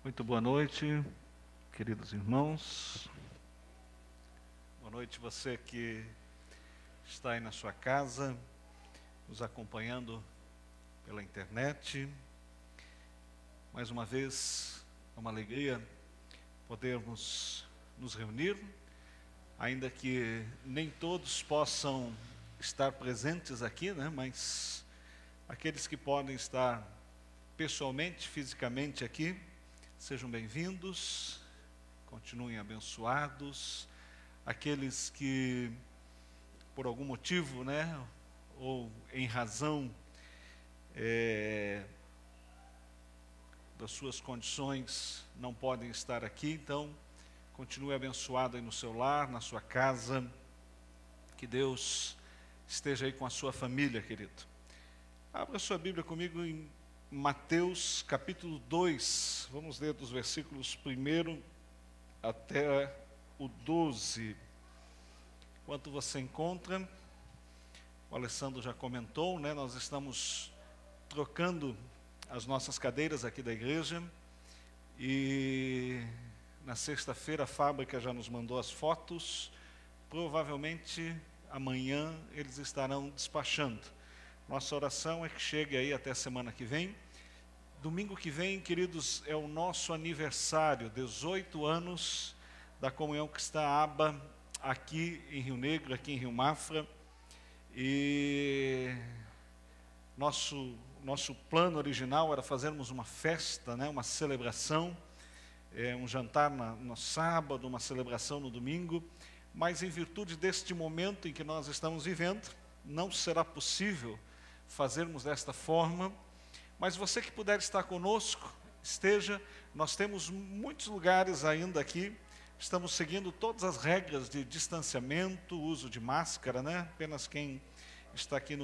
Muito boa noite, queridos irmãos. Boa noite você que está aí na sua casa, nos acompanhando pela internet. Mais uma vez, é uma alegria podermos nos reunir, ainda que nem todos possam estar presentes aqui, né? Mas aqueles que podem estar pessoalmente, fisicamente aqui, sejam bem-vindos, continuem abençoados. Aqueles que, por algum motivo, né, ou em razão das suas condições, não podem estar aqui, então, continue abençoado aí no seu lar, na sua casa. Que Deus esteja aí com a sua família, querido. Abra sua Bíblia comigo em Mateus capítulo 2, vamos ler dos versículos 1 até o 12. Enquanto você encontra, o Alessandro já comentou, né? Nós estamos trocando as nossas cadeiras aqui da igreja, e na sexta-feira a fábrica já nos mandou as fotos, provavelmente amanhã eles estarão despachando. Nossa oração é que chegue aí até a semana que vem. Domingo que vem, queridos, é o nosso aniversário, 18 anos da Comunhão Cristã Aba, aqui em Rio Negro, aqui em Rio Mafra. E nosso plano original era fazermos uma festa, né, uma celebração, um jantar no sábado, uma celebração no domingo, mas em virtude deste momento em que nós estamos vivendo, não será possível fazermos desta forma. Mas você que puder estar conosco, esteja. Nós temos muitos lugares ainda aqui, estamos seguindo todas as regras de distanciamento, uso de máscara, né? Apenas quem está aqui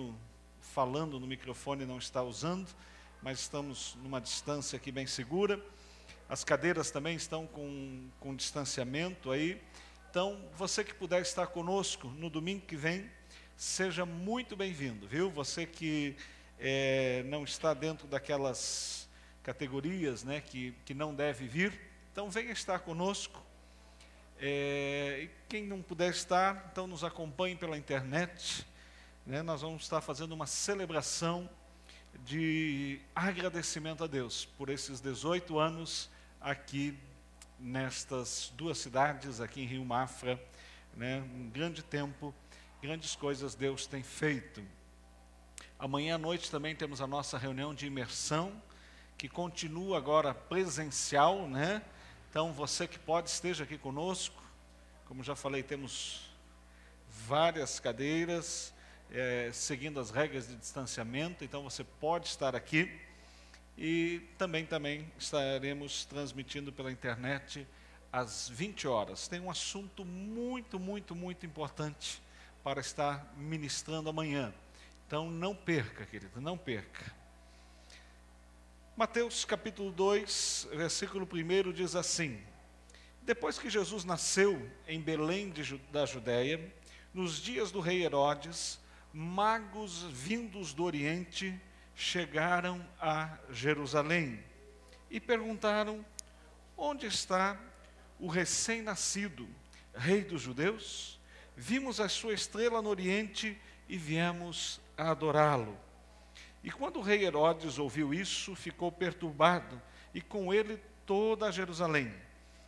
falando no microfone não está usando, mas estamos numa distância aqui bem segura. As cadeiras também estão com distanciamento aí. Então, você que puder estar conosco no domingo que vem, seja muito bem-vindo, viu? Você que não está dentro daquelas categorias, né, que não deve vir, então venha estar conosco. E quem não puder estar, então nos acompanhe pela internet, né? Nós vamos estar fazendo uma celebração de agradecimento a Deus por esses 18 anos aqui nestas duas cidades, aqui em Rio Mafra, né? Um grande tempo, grandes coisas Deus tem feito. Amanhã à noite também temos a nossa reunião de imersão, que continua agora presencial, né? Então você que pode, esteja aqui conosco. Como já falei, temos várias cadeiras, seguindo as regras de distanciamento, então você pode estar aqui. E também estaremos transmitindo pela internet às 20 horas. Tem um assunto muito importante para estar ministrando amanhã. Então não perca, querido, não perca. Mateus capítulo 2, versículo 1 diz assim: Depois que Jesus nasceu em Belém da Judéia, nos dias do rei Herodes, magos vindos do Oriente chegaram a Jerusalém e perguntaram: onde está o recém-nascido rei dos judeus? Vimos a sua estrela no Oriente e viemos a adorá-lo. E quando o rei Herodes ouviu isso, ficou perturbado, e com ele toda Jerusalém.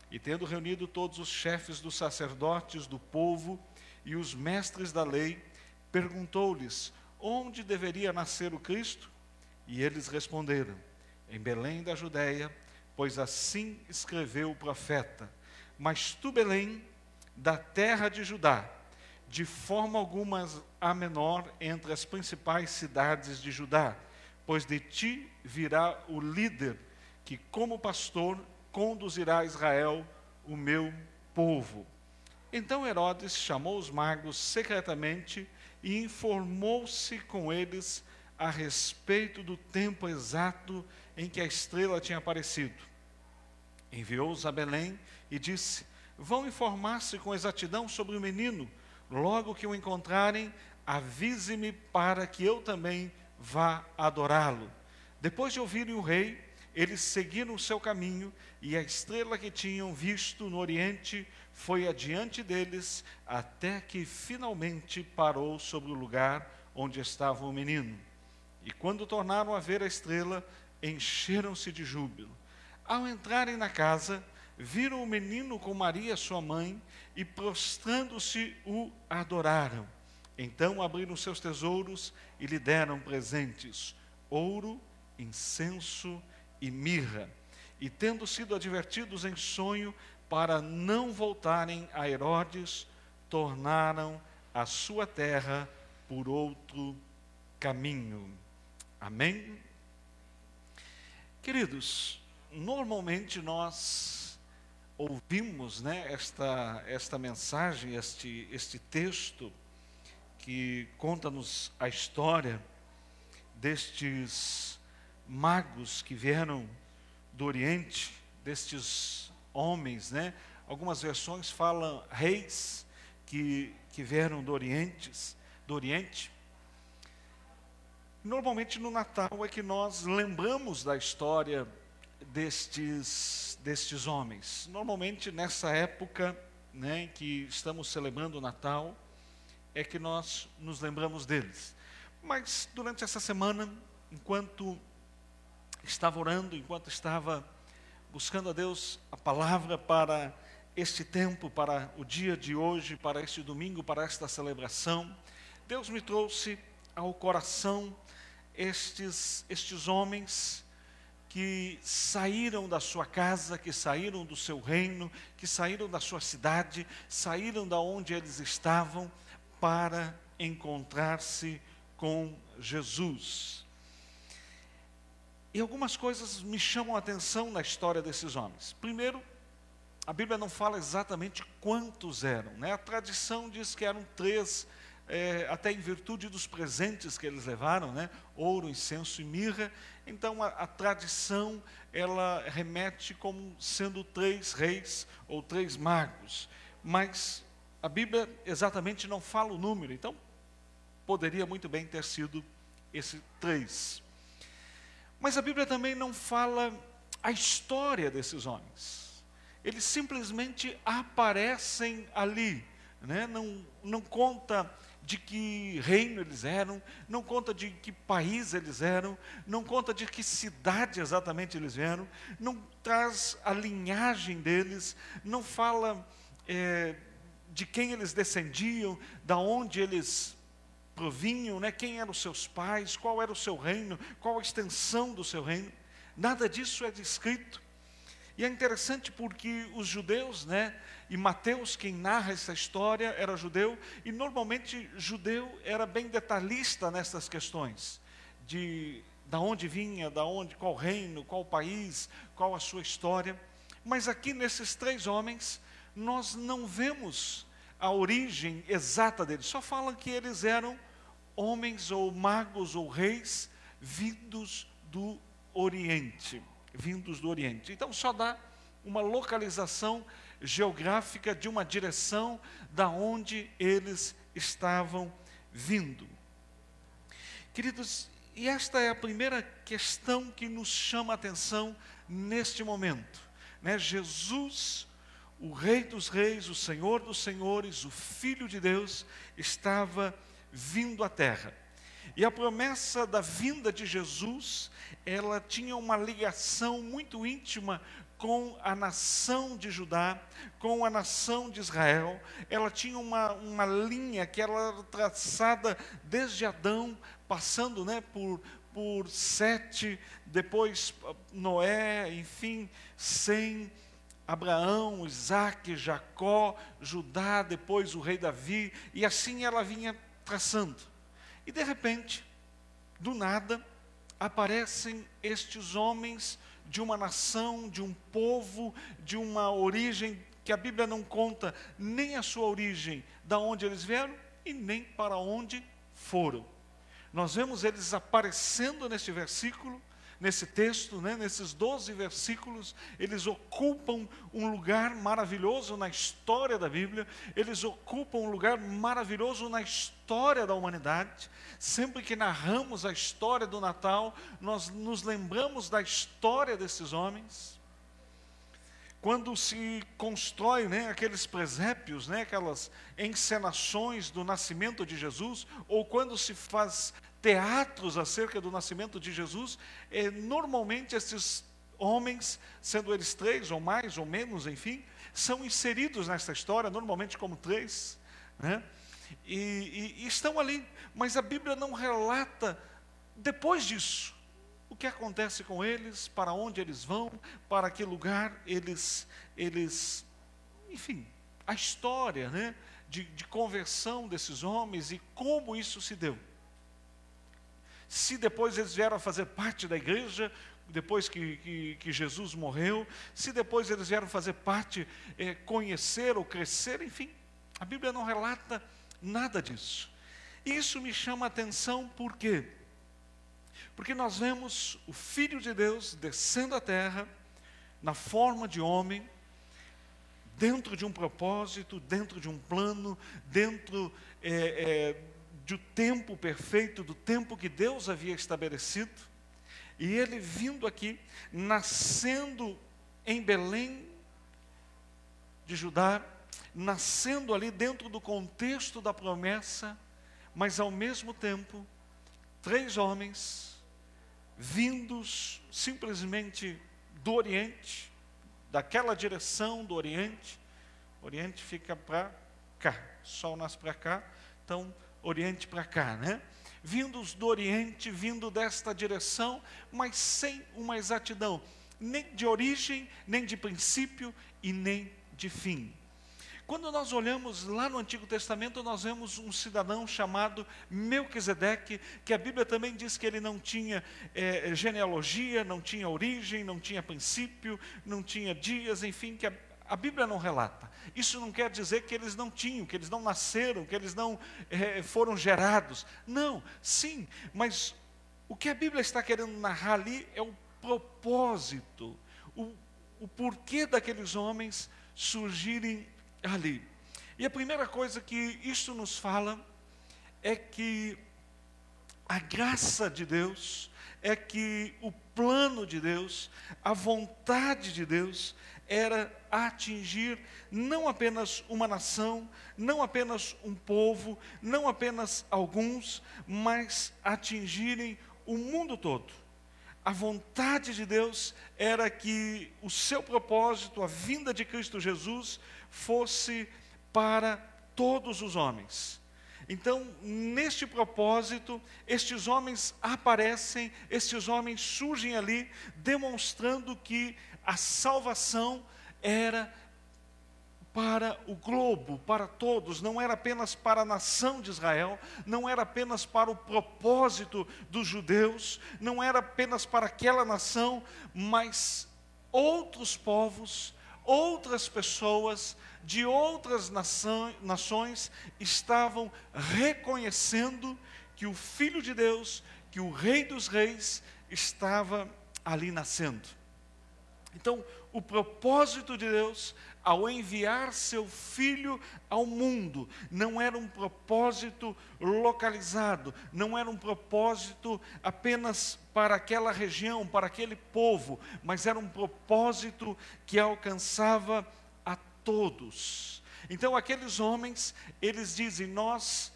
E tendo reunido todos os chefes dos sacerdotes do povo e os mestres da lei, perguntou-lhes onde deveria nascer o Cristo? E eles responderam: em Belém da Judéia, pois assim escreveu o profeta. Mas tu, Belém, da terra de Judá, de forma alguma a menor entre as principais cidades de Judá, pois de ti virá o líder que, como pastor, conduzirá a Israel, o meu povo. Então Herodes chamou os magos secretamente e informou-se com eles a respeito do tempo exato em que a estrela tinha aparecido. Enviou-os a Belém e disse: vão informar-se com exatidão sobre o menino. Logo que o encontrarem, avise-me para que eu também vá adorá-lo. Depois de ouvirem o rei, eles seguiram o seu caminho, e a estrela que tinham visto no oriente foi adiante deles, até que finalmente parou sobre o lugar onde estava o menino. E quando tornaram a ver a estrela, encheram-se de júbilo. Ao entrarem na casa, viram o menino com Maria, sua mãe, e prostrando-se o adoraram. Então abriram seus tesouros e lhe deram presentes: ouro, incenso e mirra. E tendo sido advertidos em sonho para não voltarem a Herodes, tornaram a sua terra por outro caminho. Amém? Queridos, normalmente nós ouvimos, né, esta mensagem, este texto que conta-nos a história destes magos que vieram do Oriente, destes homens, né? Algumas versões falam reis que vieram do Oriente. Normalmente no Natal é que nós lembramos da história destes homens. Normalmente nessa época, né, em que estamos celebrando o Natal, é que nós nos lembramos deles. Mas durante essa semana, enquanto estava orando, enquanto estava buscando a Deus a palavra para este tempo, para o dia de hoje, para este domingo, para esta celebração, Deus me trouxe ao coração estes homens que saíram da sua casa, que saíram do seu reino, que saíram da sua cidade, saíram da onde eles estavam para encontrar-se com Jesus. E algumas coisas me chamam a atenção na história desses homens. Primeiro, a Bíblia não fala exatamente quantos eram, né? A tradição diz que eram 3, até em virtude dos presentes que eles levaram, né? Ouro, incenso e mirra. Então a tradição, ela remete como sendo 3 reis ou 3 magos. Mas a Bíblia exatamente não fala o número, então poderia muito bem ter sido esse 3. Mas a Bíblia também não fala a história desses homens. Eles simplesmente aparecem ali, né? Não conta de que reino eles eram, não conta de que país eles eram, não conta de que cidade exatamente eles vieram, não traz a linhagem deles, não fala de quem eles descendiam, da onde eles provinham, né? Quem eram os seus pais, qual era o seu reino, qual a extensão do seu reino. Nada disso é descrito. E é interessante porque os judeus, né, e Mateus, quem narra essa história, era judeu, e normalmente judeu era bem detalhista nessas questões, da onde vinha, qual reino, qual país, qual a sua história. Mas aqui nesses 3 homens, nós não vemos a origem exata deles, só falam que eles eram homens ou magos ou reis vindos do Oriente. Então só dá uma localização geográfica de uma direção da onde eles estavam vindo. Queridos, e esta é a primeira questão que nos chama a atenção neste momento, né? Jesus, o Rei dos Reis, o Senhor dos Senhores, o Filho de Deus, estava vindo à terra. E a promessa da vinda de Jesus, ela tinha uma ligação muito íntima com a nação de Judá, com a nação de Israel. Ela tinha uma linha que era traçada desde Adão, passando, né, por Sete, depois Noé, enfim, Sem, Abraão, Isaque, Jacó, Judá, depois o rei Davi, e assim ela vinha traçando. E de repente, do nada, aparecem estes homens de uma nação, de um povo, de uma origem que a Bíblia não conta nem a sua origem, da onde eles vieram e nem para onde foram. Nós vemos eles aparecendo neste versículo, nesse texto, né, nesses 12 versículos, eles ocupam um lugar maravilhoso na história da Bíblia, eles ocupam um lugar maravilhoso na história da humanidade. Sempre que narramos a história do Natal, nós nos lembramos da história desses homens. Quando se constrói, né, aqueles presépios, né, aquelas encenações do nascimento de Jesus, ou quando se faz teatros acerca do nascimento de Jesus, normalmente esses homens, sendo eles 3 ou mais ou menos, enfim, são inseridos nessa história, normalmente como 3, né, e estão ali, mas a Bíblia não relata depois disso o que acontece com eles, para onde eles vão, para que lugar eles enfim, a história, né, de conversão desses homens e como isso se deu. Se depois eles vieram a fazer parte da igreja, depois que Jesus morreu, se depois eles vieram fazer parte, conhecer ou crescer, enfim, a Bíblia não relata nada disso. E isso me chama a atenção, por quê? Porque nós vemos o Filho de Deus descendo à terra, na forma de homem, dentro de um propósito, dentro de um plano, dentro do tempo perfeito, do tempo que Deus havia estabelecido. E ele vindo aqui, nascendo em Belém de Judá, nascendo ali dentro do contexto da promessa, mas ao mesmo tempo, 3 homens vindos simplesmente do Oriente, daquela direção do Oriente. O Oriente fica para cá, o sol nasce para cá, então Oriente para cá, né? Vindos do Oriente, vindo desta direção, mas sem uma exatidão, nem de origem, nem de princípio e nem de fim. Quando nós olhamos lá no Antigo Testamento, nós vemos um cidadão chamado Melquisedeque, que a Bíblia também diz que ele não tinha genealogia, não tinha origem, não tinha princípio, não tinha dias, enfim, que a Bíblia não relata. Isso não quer dizer que eles não tinham, que eles não nasceram, que eles não foram gerados. Não, sim, mas o que a Bíblia está querendo narrar ali é o propósito, o porquê daqueles homens surgirem ali. E a primeira coisa que isso nos fala é que a graça de Deus, é que o plano de Deus, a vontade de Deus era atingir não apenas uma nação, não apenas um povo, não apenas alguns, mas atingirem o mundo todo. A vontade de Deus era que o seu propósito, a vinda de Cristo Jesus, fosse para todos os homens. Então, neste propósito, estes homens aparecem, estes homens surgem ali, demonstrando que a salvação era para o globo, para todos, não era apenas para a nação de Israel, não era apenas para o propósito dos judeus, não era apenas para aquela nação, mas outros povos, outras pessoas de outras nações estavam reconhecendo que o Filho de Deus, que o Rei dos Reis, estava ali nascendo. Então, o propósito de Deus, ao enviar seu Filho ao mundo, não era um propósito localizado, não era um propósito apenas para aquela região, para aquele povo, mas era um propósito que alcançava a todos. Então, aqueles homens, eles dizem, nós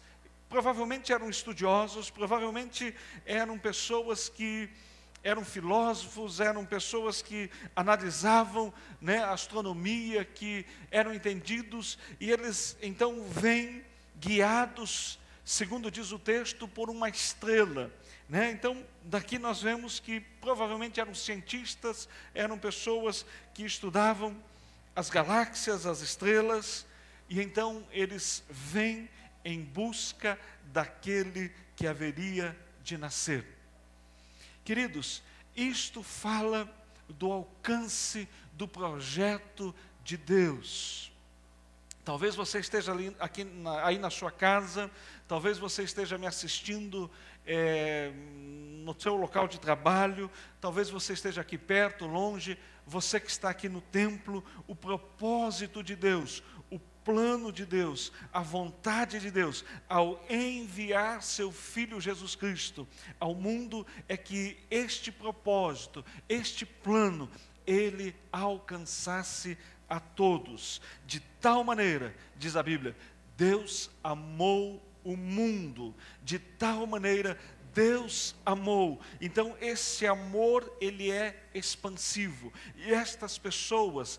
provavelmente eram estudiosos, provavelmente eram pessoas que eram filósofos, eram pessoas que analisavam, né, a astronomia, que eram entendidos, e eles então vêm guiados, segundo diz o texto, por uma estrela, né? Então, daqui nós vemos que provavelmente eram cientistas, eram pessoas que estudavam as galáxias, as estrelas, e então eles vêm em busca daquele que haveria de nascer. Queridos, isto fala do alcance do projeto de Deus. Talvez você esteja aí na sua casa, talvez você esteja me assistindo no seu local de trabalho, talvez você esteja aqui perto, longe, você que está aqui no templo. O propósito de Deus, o plano de Deus, a vontade de Deus, ao enviar seu Filho Jesus Cristo ao mundo, é que este propósito, este plano, ele alcançasse a todos. De tal maneira, diz a Bíblia, Deus amou o mundo, de tal maneira Deus amou. Então esse amor, ele é expansivo. E estas pessoas,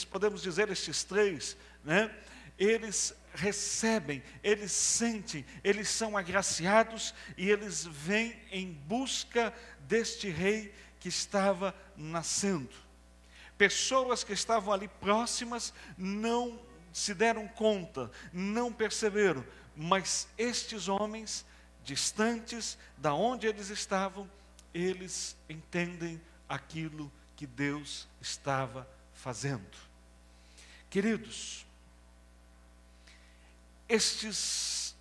podemos dizer, estes três, né? Eles recebem, eles sentem, eles são agraciados e eles vêm em busca deste rei que estava nascendo. Pessoas que estavam ali próximas não se deram conta, não perceberam, mas estes homens, distantes da onde eles estavam, eles entendem aquilo que Deus estava fazendo. Queridos, estes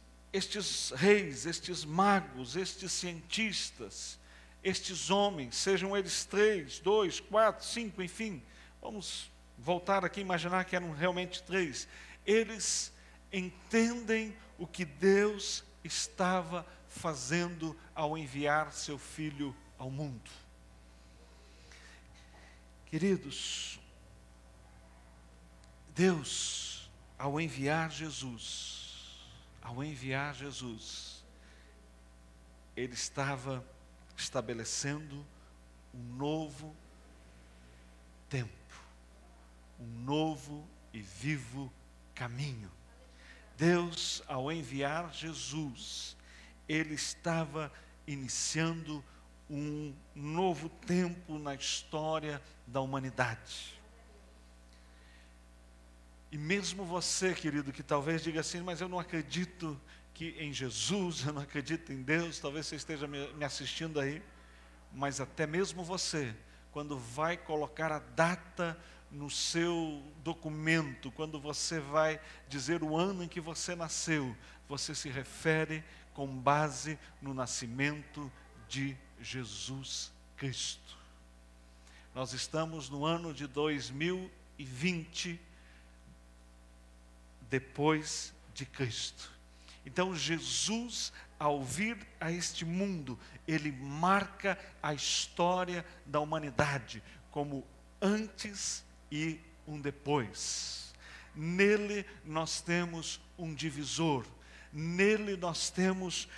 reis, estes magos, estes cientistas, estes homens, sejam eles 3, 2, 4, 5, enfim, vamos voltar aqui e imaginar que eram realmente 3, eles entendem o que Deus estava fazendo ao enviar seu Filho ao mundo. Queridos, Deus, ao enviar Jesus, Ele estava estabelecendo um novo tempo, um novo e vivo caminho. Deus, ao enviar Jesus, Ele estava iniciando um novo tempo na história da humanidade. E mesmo você, querido, que talvez diga assim, mas eu não acredito que em Jesus, eu não acredito em Deus, talvez você esteja me assistindo aí, mas até mesmo você, quando vai colocar a data no seu documento, quando você vai dizer o ano em que você nasceu, você se refere com base no nascimento de Jesus Cristo. Nós estamos no ano de 2020, depois de Cristo. Então Jesus, ao vir a este mundo, Ele marca a história da humanidade como antes e um depois. Nele nós temos um divisor, nele nós temos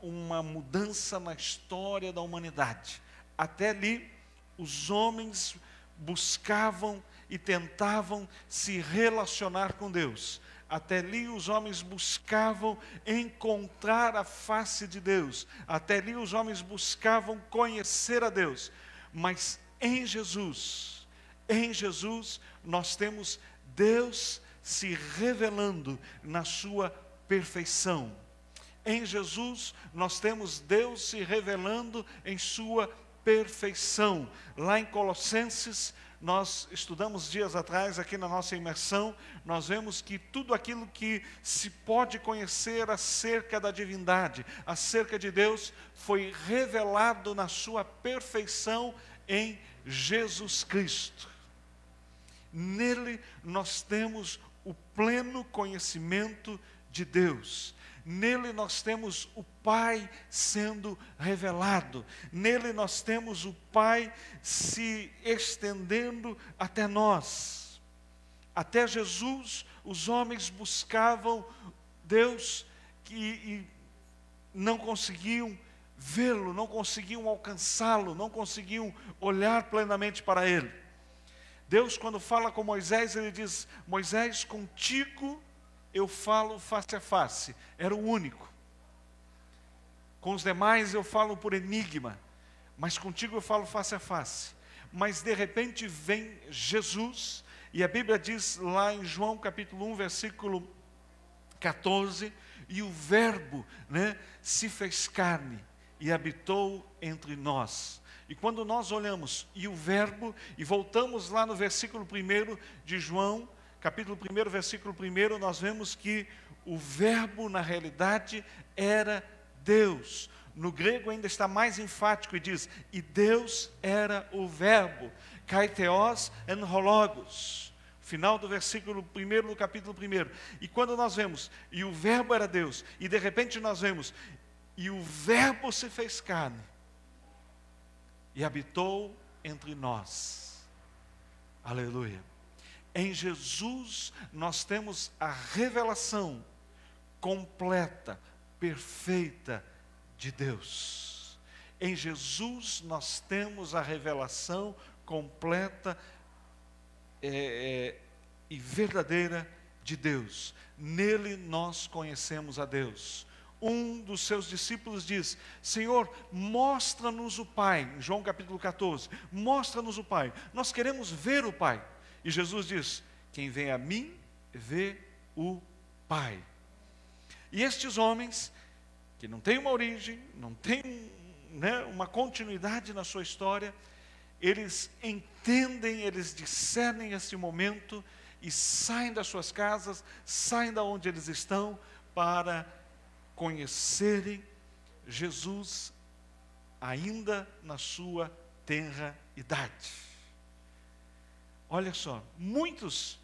uma mudança na história da humanidade. Até ali, os homens buscavam e tentavam se relacionar com Deus. Até ali os homens buscavam encontrar a face de Deus. Até ali os homens buscavam conhecer a Deus. Mas em Jesus nós temos Deus se revelando na sua perfeição. Em Jesus nós temos Deus se revelando em sua perfeição. Lá em Colossenses, nós estudamos dias atrás, aqui na nossa imersão, nós vemos que tudo aquilo que se pode conhecer acerca da divindade, acerca de Deus, foi revelado na sua perfeição em Jesus Cristo. Nele nós temos o pleno conhecimento de Deus. Nele nós temos o Pai sendo revelado. Nele nós temos o Pai se estendendo até nós. Até Jesus, os homens buscavam Deus e não conseguiam vê-lo, não conseguiam alcançá-lo, não conseguiam olhar plenamente para Ele. Deus, quando fala com Moisés, Ele diz: Moisés, contigo eu falo face a face. Era o único. Com os demais eu falo por enigma, mas contigo eu falo face a face. Mas de repente vem Jesus, e a Bíblia diz lá em João capítulo 1, versículo 14, e o Verbo, se fez carne e habitou entre nós. E quando nós olhamos, e o Verbo, e voltamos lá no versículo 1 de João, capítulo 1, versículo 1, nós vemos que o verbo, na realidade, era Deus. No grego ainda está mais enfático e diz, e Deus era o verbo, kai theos en ho logos. Final do versículo 1 do capítulo 1. E quando nós vemos, e o verbo era Deus, e de repente nós vemos, e o verbo se fez carne, e habitou entre nós. Aleluia. Em Jesus nós temos a revelação completa, perfeita de Deus. Em Jesus nós temos a revelação completa e verdadeira de Deus. Nele nós conhecemos a Deus. Um dos seus discípulos diz, Senhor, mostra-nos o Pai. Em João capítulo 14, mostra-nos o Pai. Nós queremos ver o Pai. E Jesus diz, quem vem a mim, vê o Pai. E estes homens, que não têm uma origem, não têm, uma continuidade na sua história, eles entendem, eles discernem esse momento e saem das suas casas, saem da onde eles estão para conhecerem Jesus ainda na sua tenra idade. Olha só, muitos,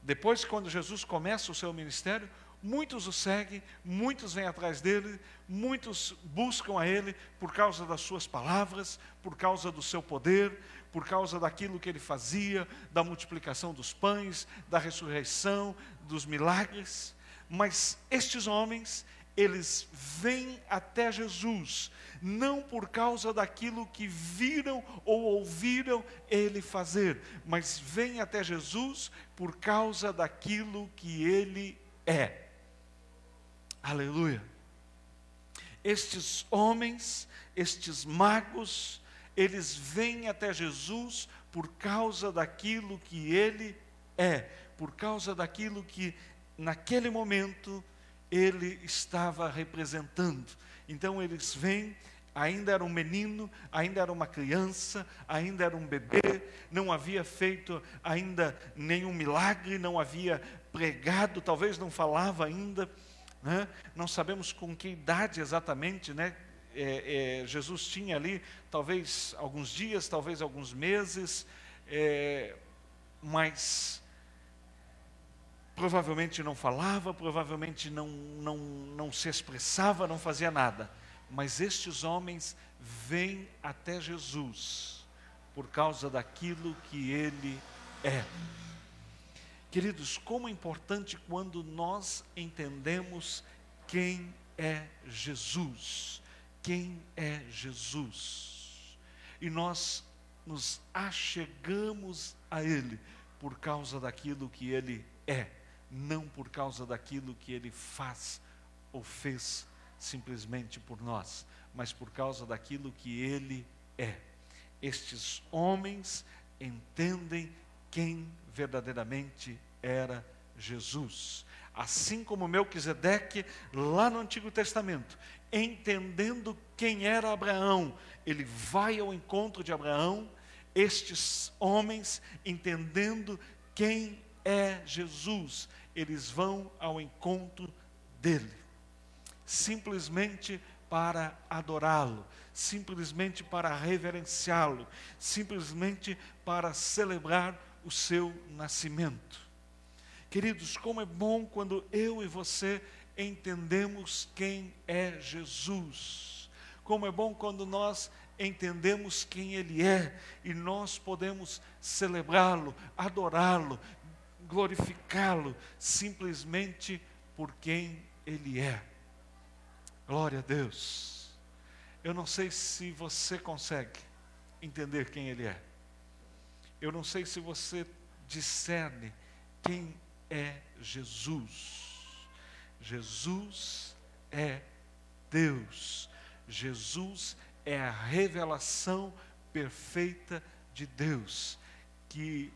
depois quando Jesus começa o seu ministério, muitos o seguem, muitos vêm atrás dele, muitos buscam a ele por causa das suas palavras, por causa do seu poder, por causa daquilo que ele fazia, da multiplicação dos pães, da ressurreição, dos milagres. Mas estes homens, eles vêm até Jesus, não por causa daquilo que viram ou ouviram ele fazer, mas vêm até Jesus por causa daquilo que ele é. Aleluia. Estes homens, estes magos, eles vêm até Jesus por causa daquilo que ele é, por causa daquilo que naquele momento ele estava representando. Então eles vêm, ainda era um menino, ainda era uma criança, ainda era um bebê, não havia feito ainda nenhum milagre, não havia pregado, talvez não falava ainda, não sabemos com que idade exatamente, Jesus tinha ali, talvez alguns dias, talvez alguns meses, mas provavelmente não falava, provavelmente não se expressava, não fazia nada. Mas estes homens vêm até Jesus por causa daquilo que ele é. Queridos, como é importante quando nós entendemos quem é Jesus. Quem é Jesus. E nós nos achegamos a ele por causa daquilo que ele é, não por causa daquilo que ele faz ou fez simplesmente por nós, mas por causa daquilo que ele é. Estes homens entendem quem verdadeiramente era Jesus. Assim como Melquisedeque, lá no Antigo Testamento, entendendo quem era Abraão, ele vai ao encontro de Abraão. Estes homens, entendendo quem é Jesus, eles vão ao encontro dele, simplesmente para adorá-lo, simplesmente para reverenciá-lo, simplesmente para celebrar o seu nascimento. Queridos, como é bom quando eu e você entendemos quem é Jesus. Como é bom quando nós entendemos quem ele é e nós podemos celebrá-lo, adorá-lo, glorificá-lo, simplesmente por quem ele é. Glória a Deus. Eu não sei se você consegue entender quem ele é. Eu não sei se você discerne quem é Jesus. Jesus é Deus. Jesus é a revelação perfeita de Deus, que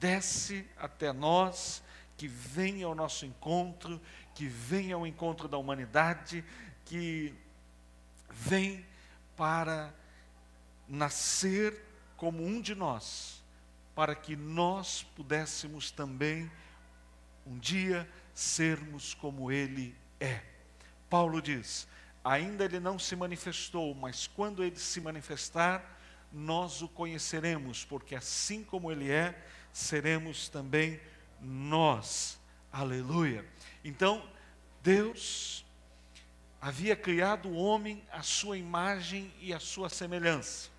desce até nós, que vem ao nosso encontro, que vem ao encontro da humanidade, que vem para nascer como um de nós, para que nós pudéssemos também um dia sermos como Ele é. Paulo diz, ainda Ele não se manifestou, mas quando Ele se manifestar, nós o conheceremos, porque assim como Ele é, seremos também nós. Aleluia. Então, Deus havia criado o homem à sua imagem e à sua semelhança.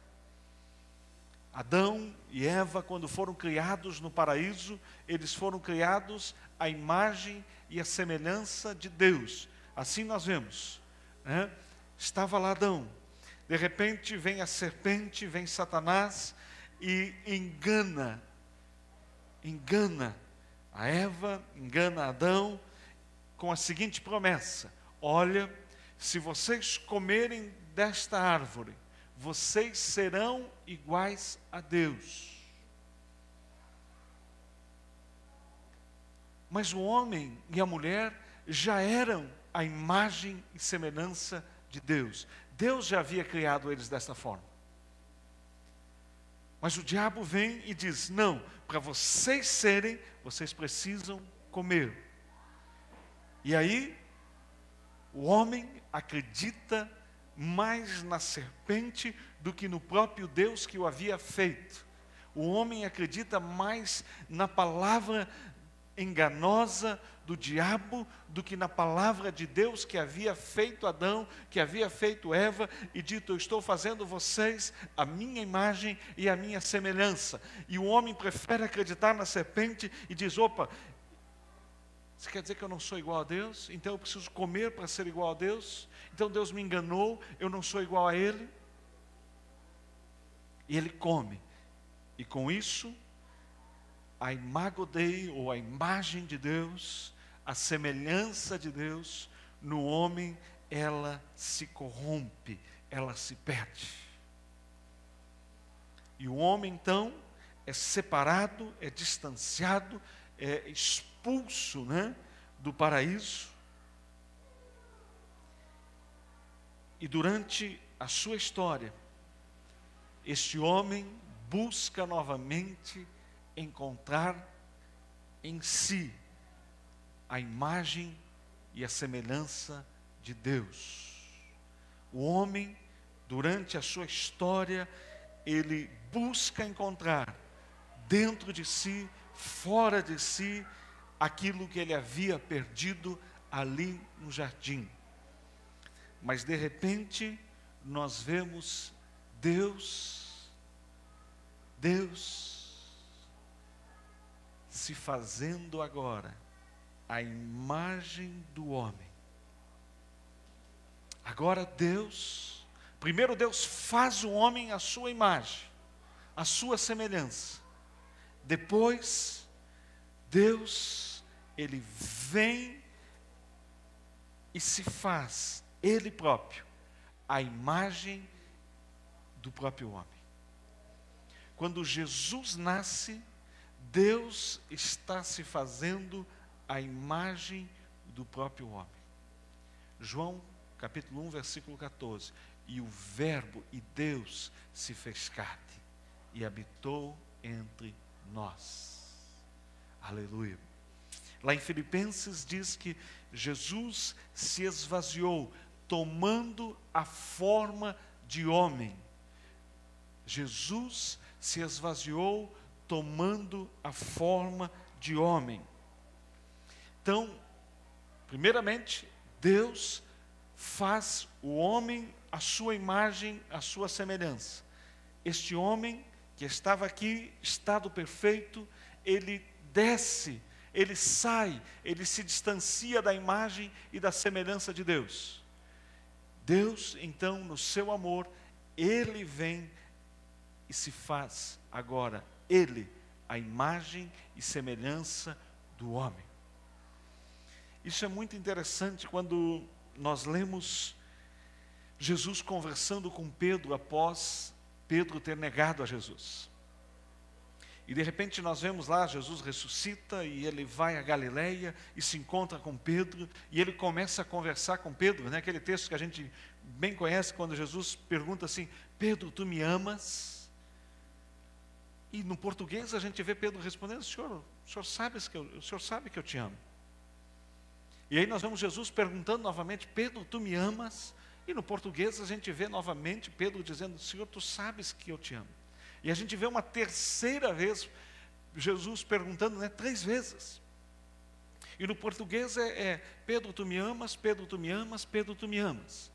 Adão e Eva, quando foram criados no paraíso, eles foram criados à imagem e à semelhança de Deus. Assim nós vemos, né? Estava lá Adão, de repente vem a serpente, vem Satanás e engana a Eva, engana Adão, com a seguinte promessa: olha, se vocês comerem desta árvore, vocês serão iguais a Deus. Mas o homem e a mulher já eram a imagem e semelhança de Deus. Deus já havia criado eles dessa forma. Mas o diabo vem e diz, não, para vocês serem, vocês precisam comer. E aí, o homem acredita mais na serpente do que no próprio Deus que o havia feito. O homem acredita mais na palavra enganosa do diabo do que na palavra de Deus que havia feito Adão, que havia feito Eva e dito, eu estou fazendo vocês a minha imagem e a minha semelhança. E o homem prefere acreditar na serpente e diz, opa, isso quer dizer que eu não sou igual a Deus? Então eu preciso comer para ser igual a Deus? Então Deus me enganou, eu não sou igual a Ele? E ele come. E com isso, a imago Dei, ou a imagem de Deus, a semelhança de Deus, no homem, ela se corrompe, ela se perde. E o homem, então, é separado, é distanciado, é expulso, né, do paraíso. E durante a sua história, este homem busca novamente encontrar em si a imagem e a semelhança de Deus. O homem, durante a sua história, ele busca encontrar dentro de si, fora de si, aquilo que ele havia perdido ali no jardim. Mas de repente, nós vemos Deus se fazendo agora a imagem do homem. Agora primeiro Deus faz o homem à sua imagem, à sua semelhança. Depois, Deus, ele vem e se faz, ele próprio, a imagem do próprio homem. Quando Jesus nasce, Deus está se fazendo a imagem do próprio homem. João, capítulo 1, versículo 14. E o Verbo e Deus se fez carne e habitou entre nós. Aleluia. Lá em Filipenses diz que Jesus se esvaziou, tomando a forma de homem. Jesus se esvaziou, tomando a forma de homem. Então, primeiramente, Deus faz o homem à sua imagem, à sua semelhança. Este homem que estava aqui, estado perfeito, ele desce, ele sai, ele se distancia da imagem e da semelhança de Deus. Deus, então, no seu amor, ele vem e se faz agora, ele, a imagem e semelhança do homem. Isso é muito interessante quando nós lemos Jesus conversando com Pedro após Pedro ter negado a Jesus. E de repente nós vemos lá, Jesus ressuscita e ele vai a Galileia e se encontra com Pedro e ele começa a conversar com Pedro, né? Aquele texto que a gente bem conhece quando Jesus pergunta assim, Pedro, tu me amas? E no português a gente vê Pedro respondendo: o senhor sabe que eu te amo. E aí nós vemos Jesus perguntando novamente: Pedro, tu me amas? E no português a gente vê novamente Pedro dizendo: Senhor, tu sabes que eu te amo. E a gente vê uma terceira vez Jesus perguntando, 3 vezes. E no português Pedro, tu me amas, Pedro, tu me amas, Pedro, tu me amas.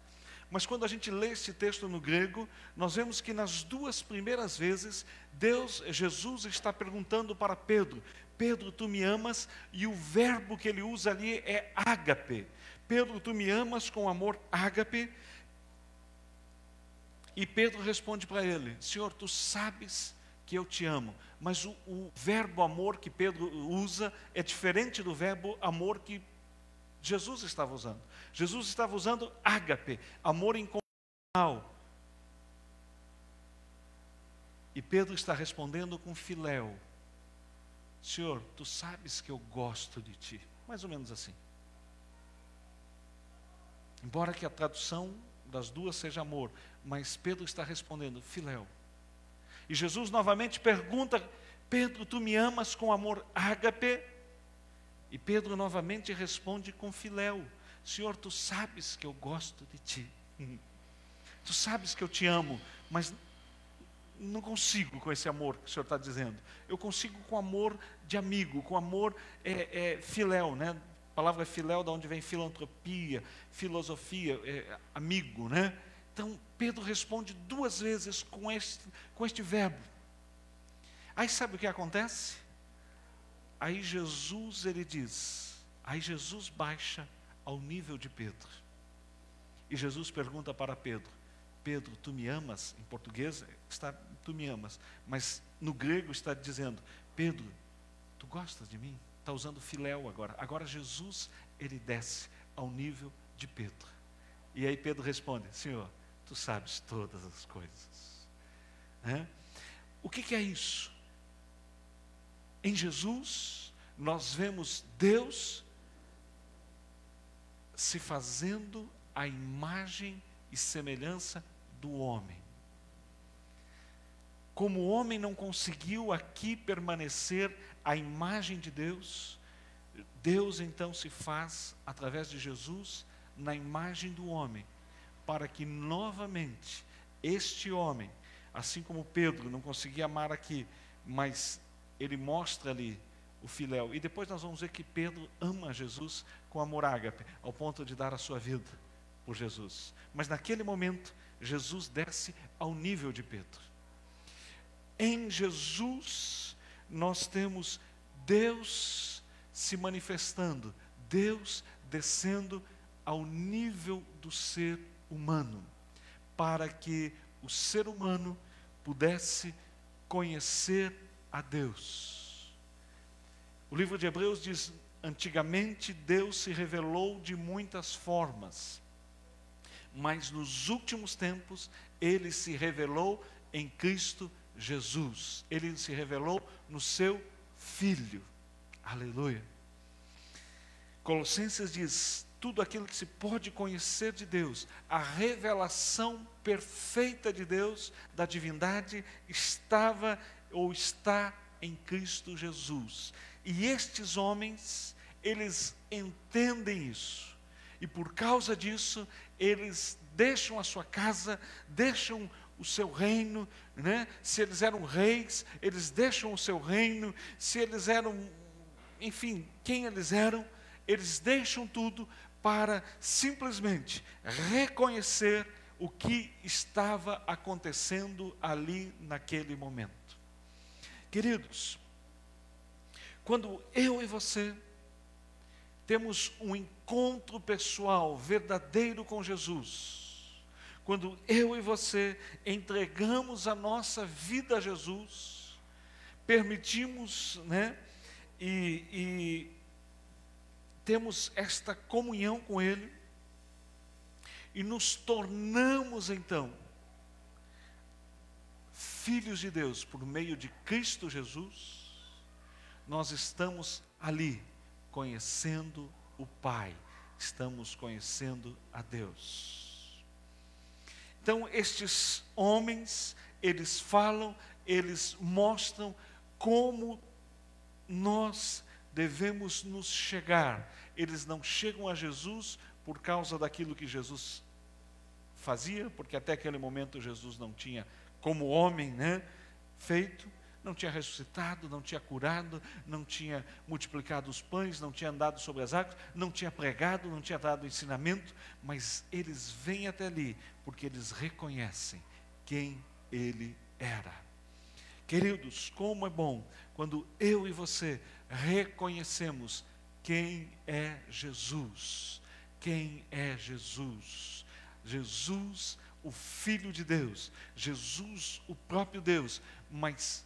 Mas quando a gente lê esse texto no grego, nós vemos que nas 2 primeiras vezes, Jesus está perguntando para Pedro: Pedro, tu me amas? E o verbo que ele usa ali é ágape. Pedro, tu me amas com amor ágape? E Pedro responde para ele: Senhor, tu sabes que eu te amo. Mas o verbo amor que Pedro usa é diferente do verbo amor que Jesus estava usando. Jesus estava usando ágape, amor incondicional. E Pedro está respondendo com filéu: Senhor, tu sabes que eu gosto de ti. Mais ou menos assim. Embora que a tradução das duas seja amor, mas Pedro está respondendo filéu. E Jesus novamente pergunta: Pedro, tu me amas com amor ágape? E Pedro novamente responde com filéu: Senhor, tu sabes que eu gosto de ti. Tu sabes que eu te amo, mas não consigo com esse amor que o Senhor está dizendo. Eu consigo com amor de amigo, com amor filéu, né? A palavra filéu, da onde vem filantropia, filosofia, amigo, né? Então Pedro responde 2 vezes com este verbo. Aí sabe o que acontece? Aí Jesus baixa ao nível de Pedro. E Jesus pergunta para Pedro: Pedro, tu me amas? Em português está tu me amas, mas no grego está dizendo: Pedro, tu gostas de mim? Está usando filéu agora. Agora Jesus, ele desce ao nível de Pedro. E aí Pedro responde: Senhor, tu sabes todas as coisas. O que é isso? Em Jesus, nós vemos Deus se fazendo a imagem e semelhança do homem. Como o homem não conseguiu aqui permanecer a imagem de Deus, Deus então se faz, através de Jesus, na imagem do homem, para que novamente este homem, assim como Pedro não conseguia amar aqui, mas ele mostra ali o filéu. E depois nós vamos ver que Pedro ama Jesus com amor ágape, ao ponto de dar a sua vida por Jesus. Mas naquele momento, Jesus desce ao nível de Pedro. Em Jesus, nós temos Deus se manifestando, Deus descendo ao nível do ser humano, para que o ser humano pudesse conhecer a Deus. O livro de Hebreus diz: antigamente Deus se revelou de muitas formas, mas nos últimos tempos Ele se revelou em Cristo Jesus. Ele se revelou no seu Filho. Aleluia. Colossenses diz: tudo aquilo que se pode conhecer de Deus, a revelação perfeita de Deus, da divindade, estava ou está em Cristo Jesus. E estes homens, eles entendem isso. E por causa disso, eles deixam a sua casa, deixam o seu reino, né? Se eles eram reis, eles deixam o seu reino. Se eles eram, enfim, quem eles eram, eles deixam tudo para simplesmente reconhecer o que estava acontecendo ali naquele momento. Queridos, quando eu e você temos um encontro pessoal verdadeiro com Jesus, quando eu e você entregamos a nossa vida a Jesus, permitimos, e temos esta comunhão com Ele, e nos tornamos então filhos de Deus por meio de Cristo Jesus, nós estamos ali conhecendo o Pai, estamos conhecendo a Deus. Então estes homens, eles falam eles mostram como nós devemos nos chegar. Eles não chegam a Jesus por causa daquilo que Jesus fazia, porque até aquele momento Jesus não tinha, como homem, né, feito, não tinha ressuscitado, não tinha curado, não tinha multiplicado os pães, não tinha andado sobre as águas, não tinha pregado, não tinha dado ensinamento, mas eles vêm até ali, porque eles reconhecem quem ele era. Queridos, como é bom quando eu e você reconhecemos quem é Jesus. Quem é Jesus? Jesus, o Filho de Deus, Jesus, o próprio Deus, mas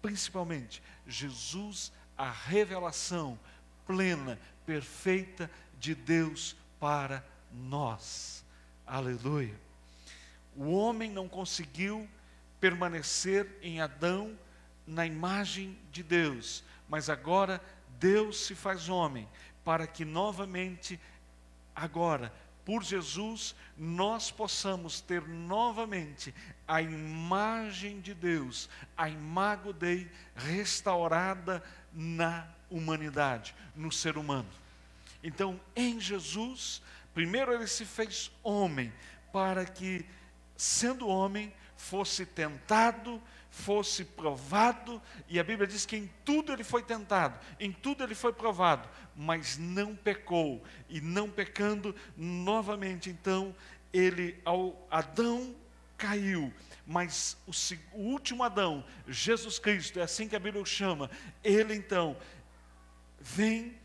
principalmente Jesus, a revelação plena, perfeita de Deus para nós. Aleluia. O homem não conseguiu permanecer em Adão na imagem de Deus, mas agora Deus se faz homem, para que novamente, agora, por Jesus, nós possamos ter novamente a imagem de Deus, a imago Dei restaurada na humanidade, no ser humano. Então, em Jesus, primeiro ele se fez homem, para que, sendo homem, fosse tentado, fosse provado, e a Bíblia diz que em tudo ele foi tentado, em tudo ele foi provado, mas não pecou, e não pecando, novamente, então, Adão caiu, mas o último Adão, Jesus Cristo, é assim que a Bíblia o chama, ele então, vem,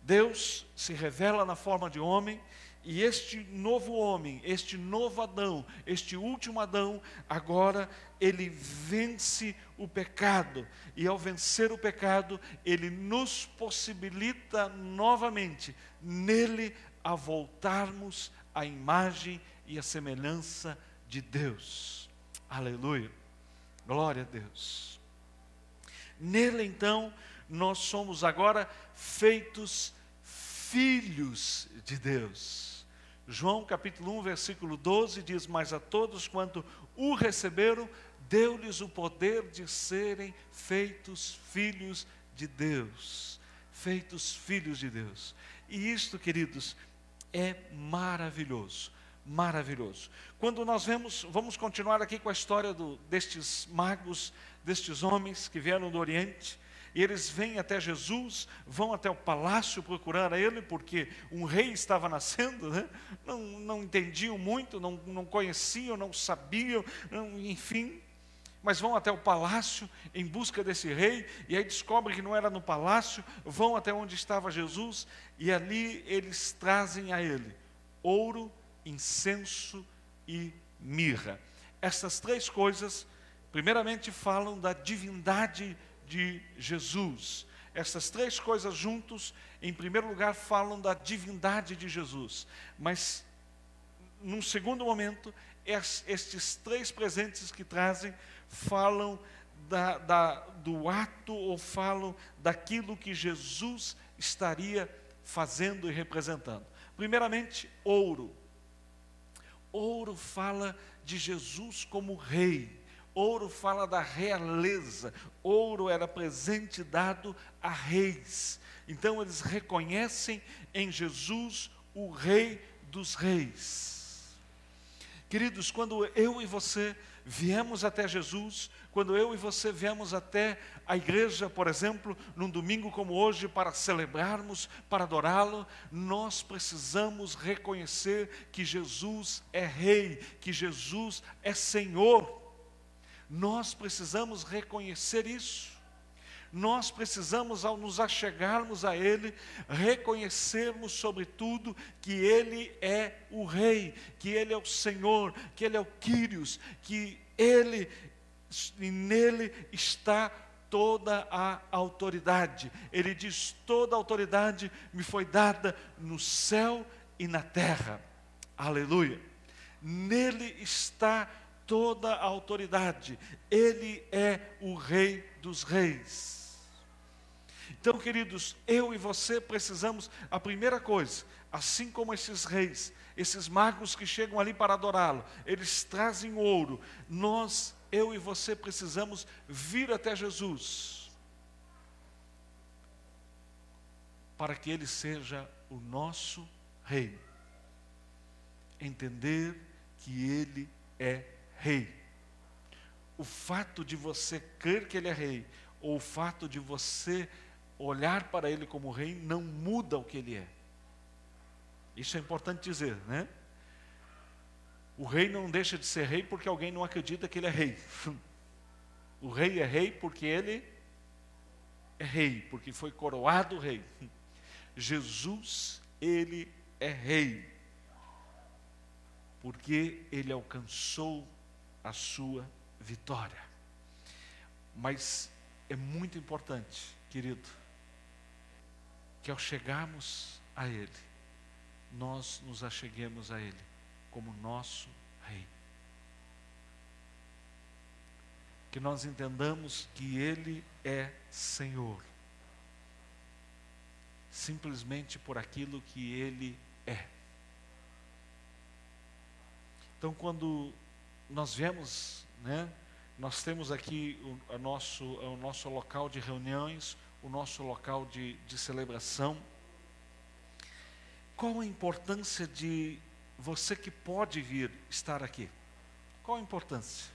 Deus se revela na forma de homem, e este novo homem, este novo Adão, este último Adão, agora ele vence o pecado. E ao vencer o pecado, ele nos possibilita novamente, nele, a voltarmos à imagem e à semelhança de Deus. Aleluia. Glória a Deus. Nele, então, nós somos agora feitos filhos de Deus. João capítulo 1, versículo 12 diz: mas a todos quanto o receberam, deu-lhes o poder de serem feitos filhos de Deus. Feitos filhos de Deus. E isto, queridos, é maravilhoso. Maravilhoso. Quando nós vamos continuar aqui com a história destes magos, destes homens que vieram do Oriente, e eles vêm até Jesus, vão até o palácio procurar a ele, porque um rei estava nascendo, né? Não entendiam muito, não conheciam, não sabiam, enfim, mas vão até o palácio em busca desse rei, e aí descobrem que não era no palácio, vão até onde estava Jesus, e ali eles trazem a ele ouro, incenso e mirra. Essas três coisas, primeiramente, falam da divindade de Jesus. Essas três coisas juntos, em primeiro lugar, falam da divindade de Jesus. Mas, num segundo momento, estes três presentes que trazem, falam do ato, ou falam daquilo que Jesus estaria fazendo e representando. Primeiramente, ouro. Ouro fala de Jesus como rei. Ouro fala da realeza. Ouro era presente dado a reis. Então eles reconhecem em Jesus o Rei dos Reis. Queridos, quando eu e você viemos até Jesus, quando eu e você viemos até a igreja, por exemplo, num domingo como hoje, para celebrarmos, para adorá-lo, nós precisamos reconhecer que Jesus é Rei, que Jesus é Senhor. Nós precisamos reconhecer isso. Nós precisamos, ao nos achegarmos a Ele, reconhecermos sobretudo que Ele é o Rei, que Ele é o Senhor, que Ele é o Quírios, que Ele, e nele está toda a autoridade. Ele diz: toda a autoridade me foi dada no céu e na terra. Aleluia. Nele está toda a autoridade. Ele é o Rei dos Reis. Então, queridos, eu e você precisamos, a primeira coisa, assim como esses reis, esses magos que chegam ali para adorá-lo, eles trazem ouro, nós eu e você precisamos vir até Jesus, para que Ele seja o nosso Rei. Entender que Ele é Rei. O fato de você crer que Ele é Rei, ou o fato de você olhar para Ele como Rei, não muda o que Ele é. Isso é importante dizer, né? O rei não deixa de ser rei porque alguém não acredita que ele é rei. O rei é rei porque ele é rei, porque foi coroado rei. Jesus, ele é rei, porque ele alcançou a sua vitória. Mas é muito importante, querido, que ao chegarmos a Ele, nós nos acheguemos a Ele como nosso Rei. Que nós entendamos que Ele é Senhor, simplesmente por aquilo que Ele é. Então, quando nós viemos, né, nós temos aqui o nosso local de reuniões, o nosso local de celebração. Qual a importância de você que pode vir estar aqui? Qual a importância?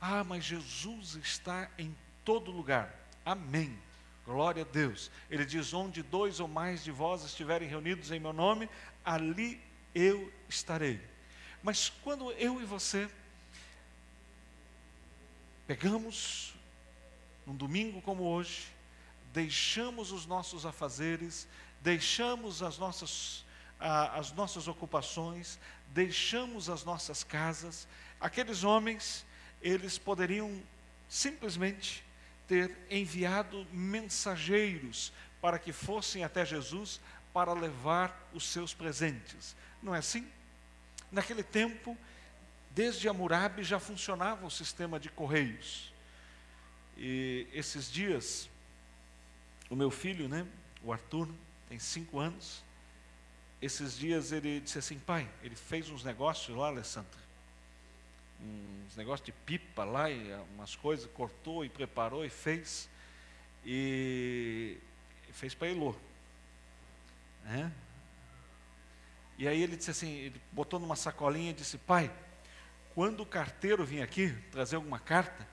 Ah, mas Jesus está em todo lugar. Amém. Glória a Deus. Ele diz, onde 2 ou mais de vós estiverem reunidos em meu nome, ali eu estarei. Mas quando eu e você pegamos, num domingo como hoje, deixamos os nossos afazeres, deixamos as nossas ocupações, deixamos as nossas casas, aqueles homens, eles poderiam simplesmente ter enviado mensageiros para que fossem até Jesus para levar os seus presentes. Não é assim? Naquele tempo, desde Hammurabi já funcionava o sistema de correios. E esses dias, o meu filho, né, o Arthur, tem 5 anos, esses dias ele disse assim, pai, ele fez uns negócios lá, Alessandro, uns negócios de pipa lá, e umas coisas, cortou e preparou e fez para Elô, né? E aí ele disse assim, ele botou numa sacolinha e disse, pai, quando o carteiro vir aqui trazer alguma carta,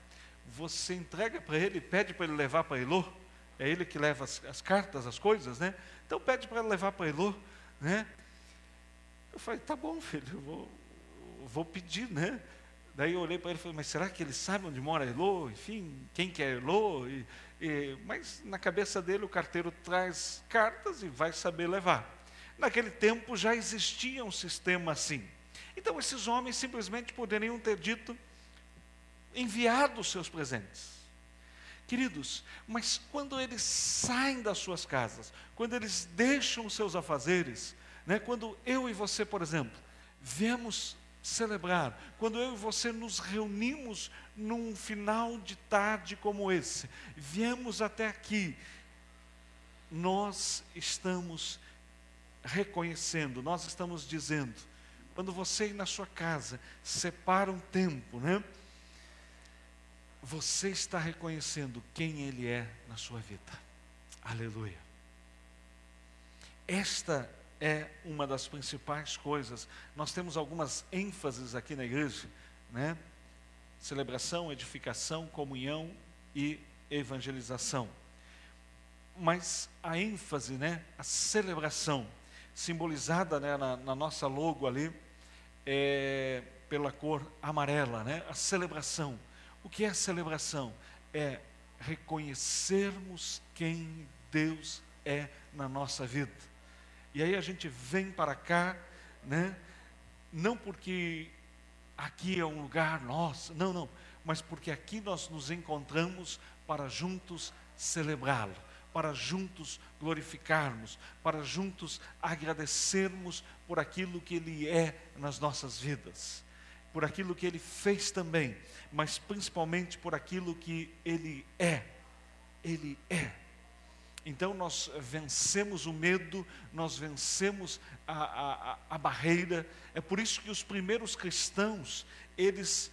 você entrega para ele, pede para ele levar para Elô. É ele que leva as cartas, as coisas, né? Então pede para ele levar para Elô, né? Eu falei, tá bom, filho, eu vou pedir, né? Daí eu olhei para ele e falei, mas será que ele sabe onde mora Elô? Enfim, quem que é Elô? Mas na cabeça dele o carteiro traz cartas e vai saber levar. Naquele tempo já existia um sistema assim. Então esses homens simplesmente poderiam ter dito, enviado os seus presentes. Queridos, mas quando eles saem das suas casas, quando eles deixam os seus afazeres, né, quando eu e você, por exemplo, viemos celebrar, quando eu e você nos reunimos num final de tarde como esse, viemos até aqui, nós estamos reconhecendo, nós estamos dizendo, quando você ir na sua casa, separa um tempo, né? Você está reconhecendo quem Ele é na sua vida. Aleluia. Esta é uma das principais coisas. Nós temos algumas ênfases aqui na igreja, né? Celebração, edificação, comunhão e evangelização. Mas a ênfase, né? A celebração, simbolizada, né, na nossa logo ali, pela cor amarela, né? A celebração. O que é a celebração? É reconhecermos quem Deus é na nossa vida. E aí a gente vem para cá, né? Não porque aqui é um lugar nosso, não, mas porque aqui nós nos encontramos para juntos celebrá-lo, para juntos glorificarmos, para juntos agradecermos por aquilo que Ele é nas nossas vidas, por aquilo que Ele fez também, mas principalmente por aquilo que Ele é. Ele é. Então nós vencemos o medo, nós vencemos a barreira. É por isso que os primeiros cristãos, eles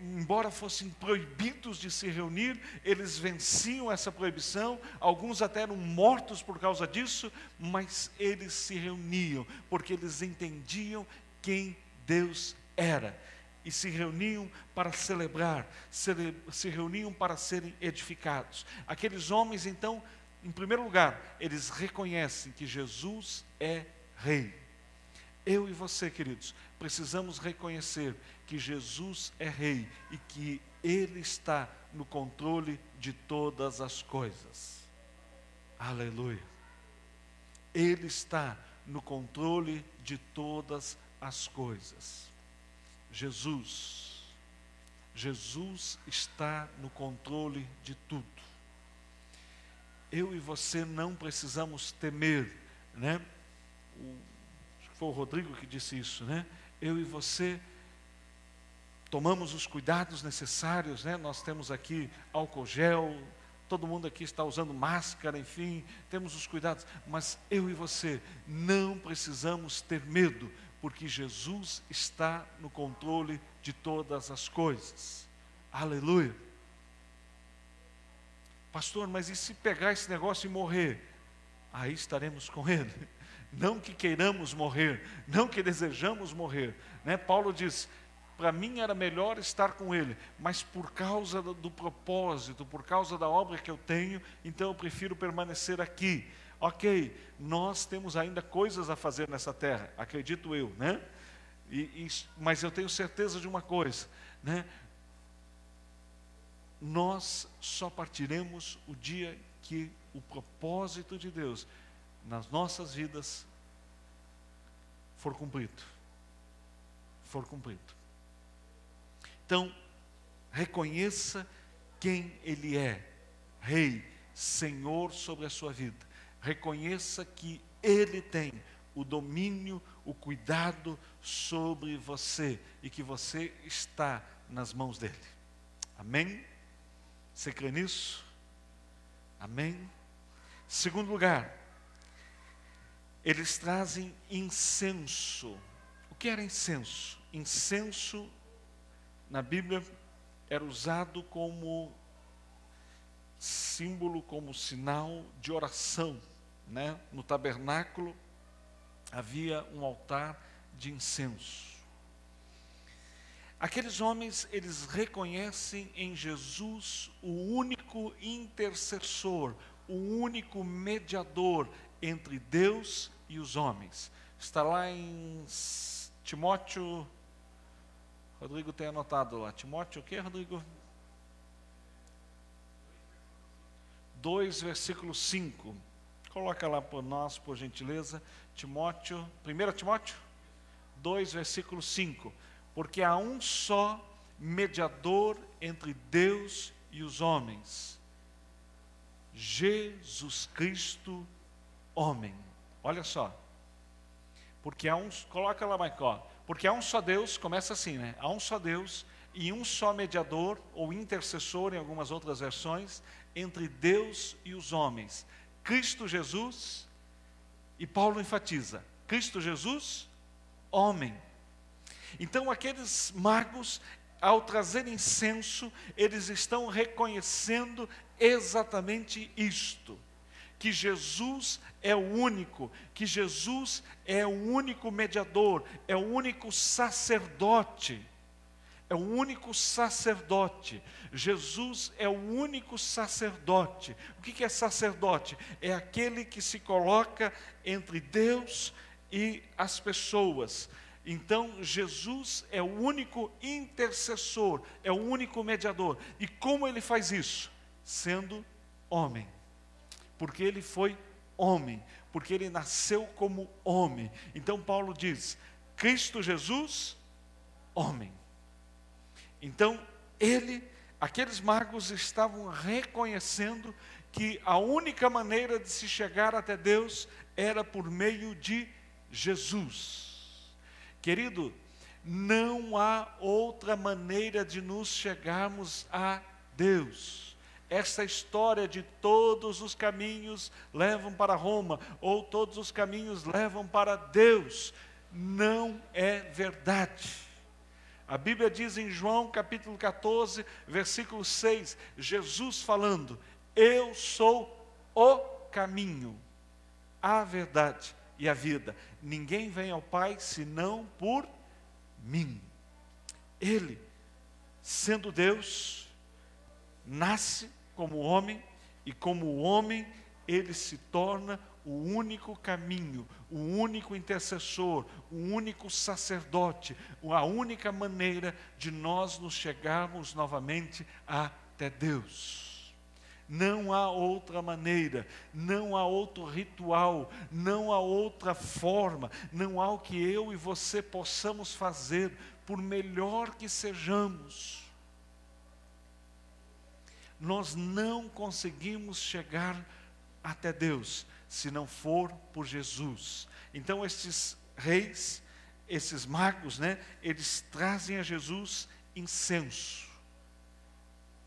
embora fossem proibidos de se reunir, eles venciam essa proibição, alguns até eram mortos por causa disso, mas eles se reuniam, porque eles entendiam quem Deus era, e se reuniam para celebrar, se reuniam para serem edificados. Aqueles homens, então, em primeiro lugar, eles reconhecem que Jesus é Rei. Eu e você, queridos, precisamos reconhecer que Jesus é Rei e que Ele está no controle de todas as coisas. Aleluia! Ele está no controle de todas as coisas. Jesus está no controle de tudo. Eu e você não precisamos temer, né? Acho que foi o Rodrigo que disse isso, né? Eu e você tomamos os cuidados necessários, né? Nós temos aqui álcool gel, todo mundo aqui está usando máscara, enfim, temos os cuidados, mas eu e você não precisamos ter medo, porque Jesus está no controle de todas as coisas. Aleluia! Pastor, mas e se pegar esse negócio e morrer? Aí estaremos com Ele. Não que queiramos morrer, não que desejamos morrer, né? Paulo diz, para mim era melhor estar com Ele, mas por causa do propósito, por causa da obra que eu tenho, então eu prefiro permanecer aqui. Ok, nós temos ainda coisas a fazer nessa terra, acredito eu, né? Mas eu tenho certeza de uma coisa, né? Nós só partiremos o dia que o propósito de Deus nas nossas vidas for cumprido. For cumprido. Então, reconheça quem Ele é, Rei, Senhor sobre a sua vida. Reconheça que Ele tem o domínio, o cuidado sobre você e que você está nas mãos dEle. Amém? Você crê nisso? Amém? Segundo lugar, eles trazem incenso. O que era incenso? Incenso, na Bíblia, era usado como símbolo, como sinal de oração, né? No tabernáculo havia um altar de incenso. Aqueles homens, eles reconhecem em Jesus o único intercessor, o único mediador entre Deus e os homens. Está lá em Timóteo, Rodrigo tem anotado lá, Timóteo o quê, Rodrigo? 2, versículo 5. Coloca lá por nós, por gentileza, Timóteo, 1 Timóteo 2, versículo 5. Porque há um só mediador entre Deus e os homens, Jesus Cristo, homem. Olha só. Porque há um, coloca lá, Michael. Porque há um só Deus, começa assim, né? Há um só Deus e um só mediador, ou intercessor em algumas outras versões, entre Deus e os homens, Cristo Jesus, e Paulo enfatiza, Cristo Jesus, homem. Então aqueles magos, ao trazer incenso, eles estão reconhecendo exatamente isto, que Jesus é o único, que Jesus é o único mediador, é o único sacerdote, é o único sacerdote. Jesus é o único sacerdote. O que é sacerdote? É aquele que se coloca entre Deus e as pessoas. Então, Jesus é o único intercessor, é o único mediador. E como ele faz isso? Sendo homem. Porque ele foi homem, porque ele nasceu como homem. Então, Paulo diz, Cristo Jesus, homem. Então, aqueles magos estavam reconhecendo que a única maneira de se chegar até Deus era por meio de Jesus. Querido, não há outra maneira de nos chegarmos a Deus. Essa história de todos os caminhos levam para Roma, ou todos os caminhos levam para Deus, não é verdade. A Bíblia diz em João capítulo 14, versículo 6, Jesus falando: eu sou o caminho, a verdade e a vida. Ninguém vem ao Pai senão por mim. Ele, sendo Deus, nasce como homem, e como homem, ele se torna o único caminho, o único intercessor, o único sacerdote, a única maneira de nós nos chegarmos novamente até Deus. Não há outra maneira, não há outro ritual, não há outra forma, não há o que eu e você possamos fazer, por melhor que sejamos. Nós não conseguimos chegar até Deus se não for por Jesus. Então estes reis, esses magos, eles trazem a Jesus incenso,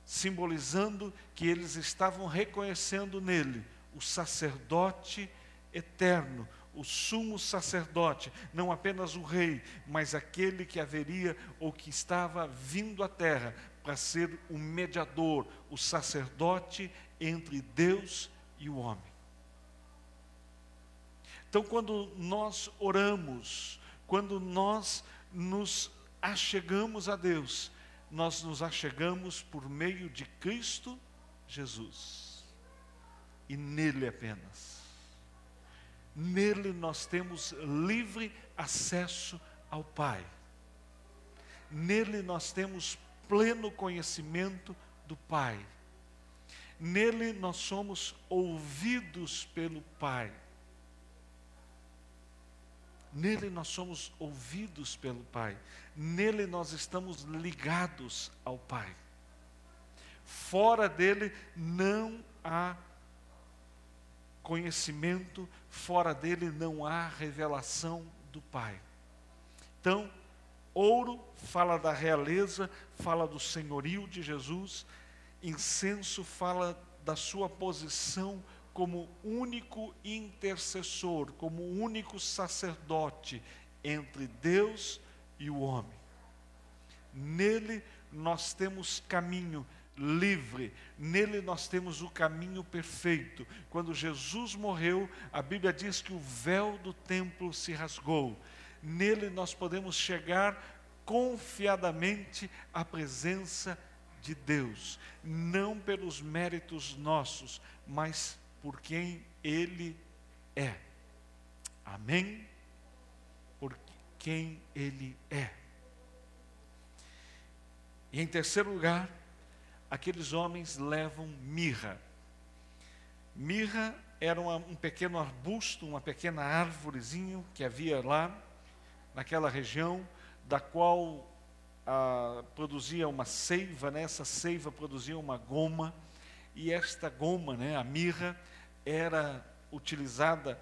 simbolizando que eles estavam reconhecendo nele o sacerdote eterno, o sumo sacerdote, não apenas o rei, mas aquele que haveria ou que estava vindo à terra para ser o mediador, o sacerdote entre Deus e o homem. Então, quando nós oramos, quando nós nos achegamos a Deus, nós nos achegamos por meio de Cristo Jesus, e nele apenas. Nele nós temos livre acesso ao Pai. Nele nós temos pleno conhecimento do Pai. Nele nós somos ouvidos pelo Pai. Nele nós somos ouvidos pelo Pai. Nele nós estamos ligados ao Pai. Fora dele não há conhecimento, fora dele não há revelação do Pai. Então, ouro fala da realeza, fala do senhorio de Jesus. Incenso fala da sua posição como único intercessor, como único sacerdote entre Deus e o homem. Nele nós temos caminho livre, nele nós temos o caminho perfeito. Quando Jesus morreu, a Bíblia diz que o véu do templo se rasgou. Nele nós podemos chegar confiadamente à presença de Deus, não pelos méritos nossos, mas por quem Ele é. Amém? Por quem Ele é. E em terceiro lugar, aqueles homens levam mirra. Mirra era um pequeno arbusto, uma pequena árvorezinha que havia lá, naquela região, da qual produzia uma seiva, essa seiva produzia uma goma, e esta goma, a mirra, era utilizada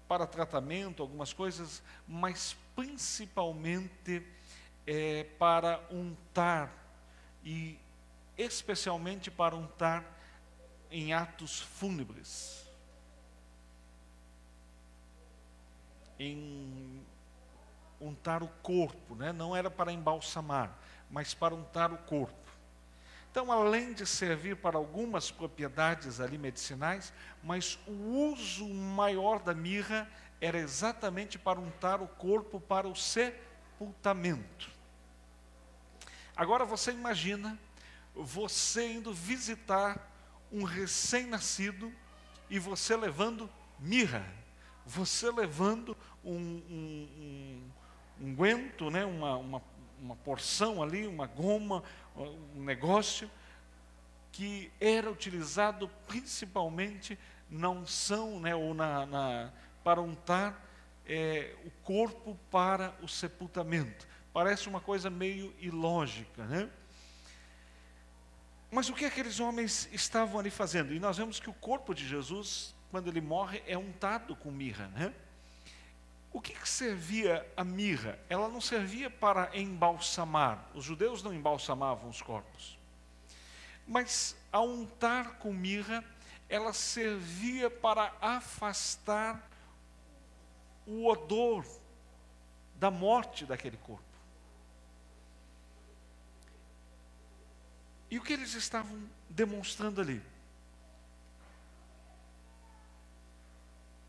para tratamento, algumas coisas, mas principalmente para untar, e especialmente para untar em atos fúnebres, em untar o corpo, não era para embalsamar, mas para untar o corpo. Então, além de servir para algumas propriedades ali medicinais, mas o uso maior da mirra era exatamente para untar o corpo para o sepultamento. Agora você imagina você indo visitar um recém-nascido e você levando mirra, você levando um unguento, uma porção ali, uma goma, um negócio que era utilizado principalmente na unção, ou para untar o corpo para o sepultamento. Parece uma coisa meio ilógica, Mas o que aqueles homens estavam ali fazendo? E nós vemos que o corpo de Jesus, quando ele morre, é untado com mirra, O que servia a mirra? Ela não servia para embalsamar. Os judeus não embalsamavam os corpos. Mas, ao untar com mirra, ela servia para afastar o odor da morte daquele corpo. E o que eles estavam demonstrando ali?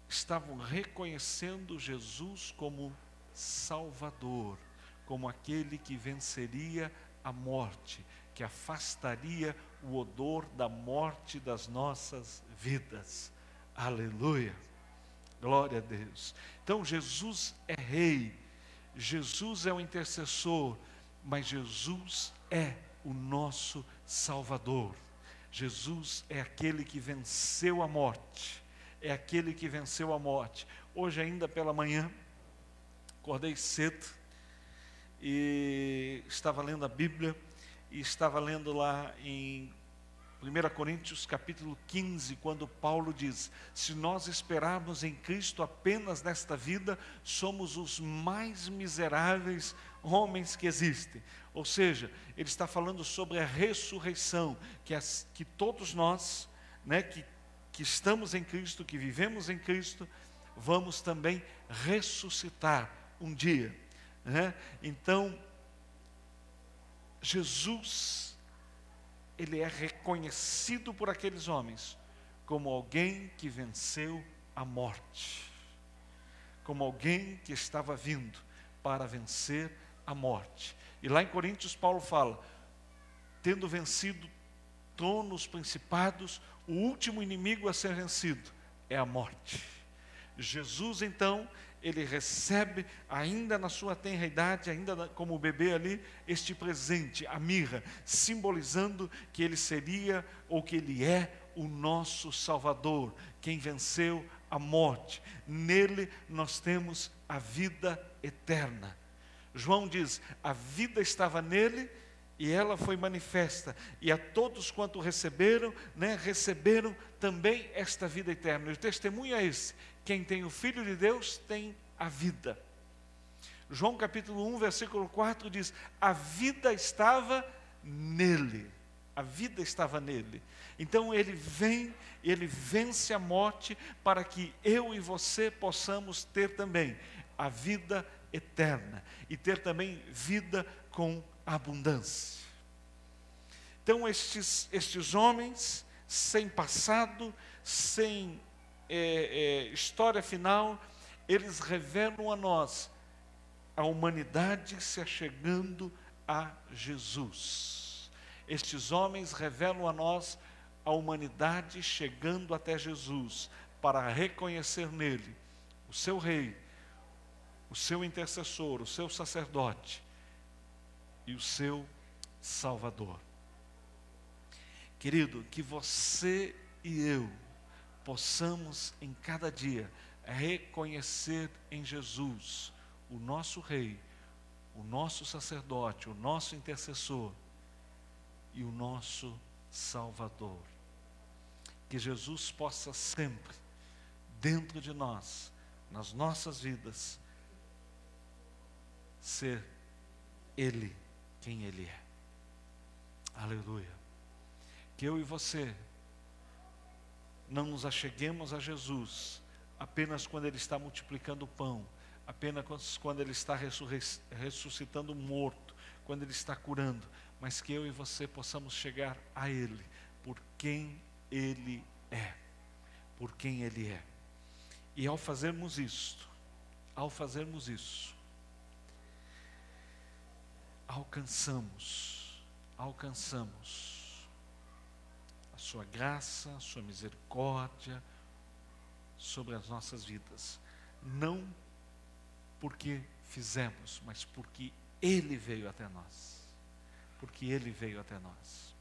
Estavam reconhecendo Jesus como Salvador, como aquele que venceria a morte, que afastaria o odor da morte das nossas vidas. Aleluia! Glória a Deus. Então Jesus é rei, Jesus é o intercessor, mas Jesus é o nosso Salvador. Jesus é aquele que venceu a morte, é aquele que venceu a morte. Hoje ainda pela manhã, acordei cedo e estava lendo a Bíblia, e estava lendo lá em 1 Coríntios capítulo 15, quando Paulo diz: se nós esperarmos em Cristo apenas nesta vida, somos os mais miseráveis homens que existem. Ou seja, ele está falando sobre a ressurreição, que todos nós, né, que estamos em Cristo, que vivemos em Cristo, vamos também ressuscitar um dia, né? Então, Jesus, ele é reconhecido por aqueles homens como alguém que venceu a morte, como alguém que estava vindo para vencer a morte. E lá em Coríntios Paulo fala: tendo vencido tronos, principados, o último inimigo a ser vencido é a morte. Jesus então, ele recebe ainda na sua tenra idade, ainda como bebê ali, este presente, a mirra, simbolizando que ele seria, ou que ele é, o nosso Salvador, quem venceu a morte. Nele nós temos a vida eterna. João diz: a vida estava nele e ela foi manifesta, e a todos quanto receberam, né, receberam também esta vida eterna. E o testemunho é esse: quem tem o Filho de Deus tem a vida. João capítulo 1, versículo 4 diz: a vida estava nele. A vida estava nele. Então ele vem, ele vence a morte para que eu e você possamos ter também a vida eterna e ter também vida com abundância. Então estes homens, sem passado, sem história final, eles revelam a nós a humanidade se achegando a Jesus. Estes homens revelam a nós a humanidade chegando até Jesus, para reconhecer nele o seu rei, o seu intercessor, o seu sacerdote e o seu Salvador. Querido, que você e eu possamos em cada dia reconhecer em Jesus o nosso Rei, o nosso sacerdote, o nosso intercessor e o nosso Salvador. Que Jesus possa sempre, dentro de nós, nas nossas vidas, ser Ele quem Ele é. Aleluia. Que eu e você não nos acheguemos a Jesus apenas quando Ele está multiplicando o pão, apenas quando Ele está ressuscitando o morto, quando Ele está curando, mas que eu e você possamos chegar a Ele, por quem Ele é, por quem Ele é. E ao fazermos isto, alcançamos a sua graça, a sua misericórdia sobre as nossas vidas. Não porque fizemos, mas porque Ele veio até nós. Porque Ele veio até nós.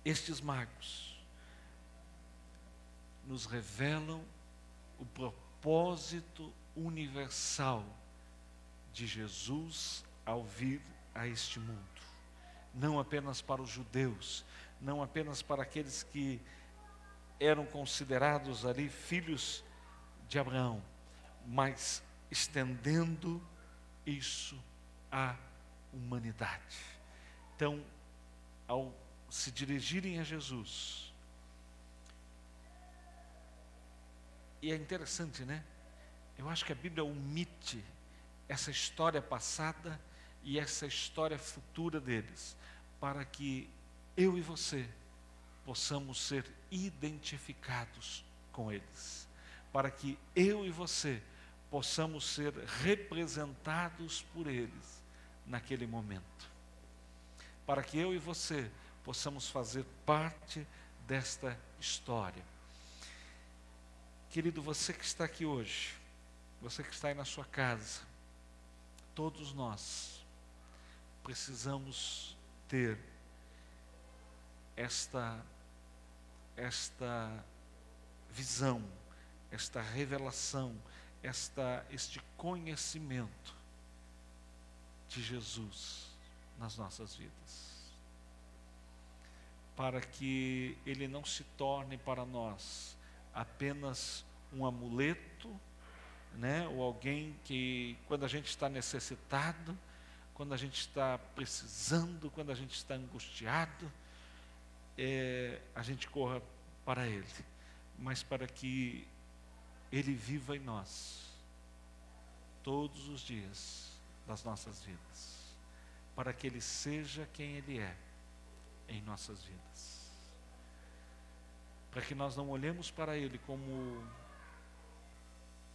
Estes magos nos revelam o propósito universal de Jesus ao vir a este mundo. Não apenas para os judeus, não apenas para aqueles que eram considerados ali filhos de Abraão, mas estendendo isso à humanidade. Então, ao se dirigirem a Jesus, e é interessante, né? Eu acho que a Bíblia omite essa história passada e essa história futura deles, para que eu e você possamos ser identificados com eles, para que eu e você possamos ser representados por eles naquele momento, para que eu e você possamos fazer parte desta história. Querido, você que está aqui hoje, você que está aí na sua casa, todos nós precisamos ter esta visão, esta revelação, este conhecimento de Jesus nas nossas vidas, para que Ele não se torne para nós apenas um amuleto, né? Ou alguém que, quando a gente está necessitado, quando a gente está precisando, quando a gente está angustiado, a gente corra para Ele, mas para que Ele viva em nós todos os dias das nossas vidas, para que Ele seja quem Ele é em nossas vidas, para que nós não olhemos para Ele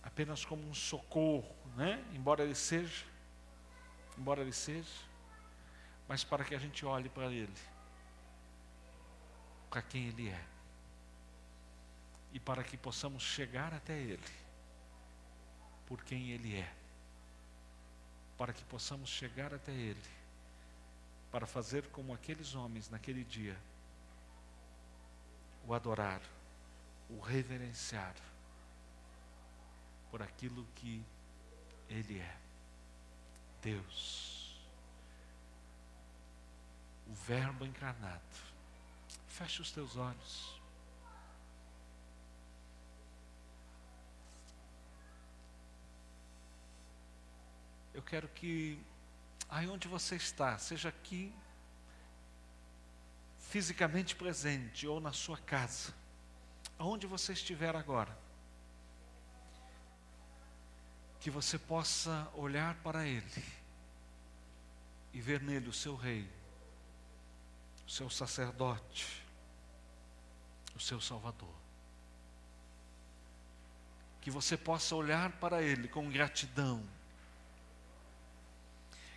apenas como um socorro, né? Embora Ele seja, mas para que a gente olhe para Ele, para quem Ele é, e para que possamos chegar até Ele por quem Ele é, para que possamos chegar até Ele, para fazer como aqueles homens naquele dia, o adorar, o reverenciar por aquilo que Ele é, Deus, o Verbo encarnado. Feche os teus olhos. Eu quero que, aí onde você está, seja aqui, fisicamente presente, ou na sua casa, aonde você estiver agora, que você possa olhar para Ele e ver nele o seu Rei, o seu sacerdote, o seu Salvador. Que você possa olhar para Ele com gratidão,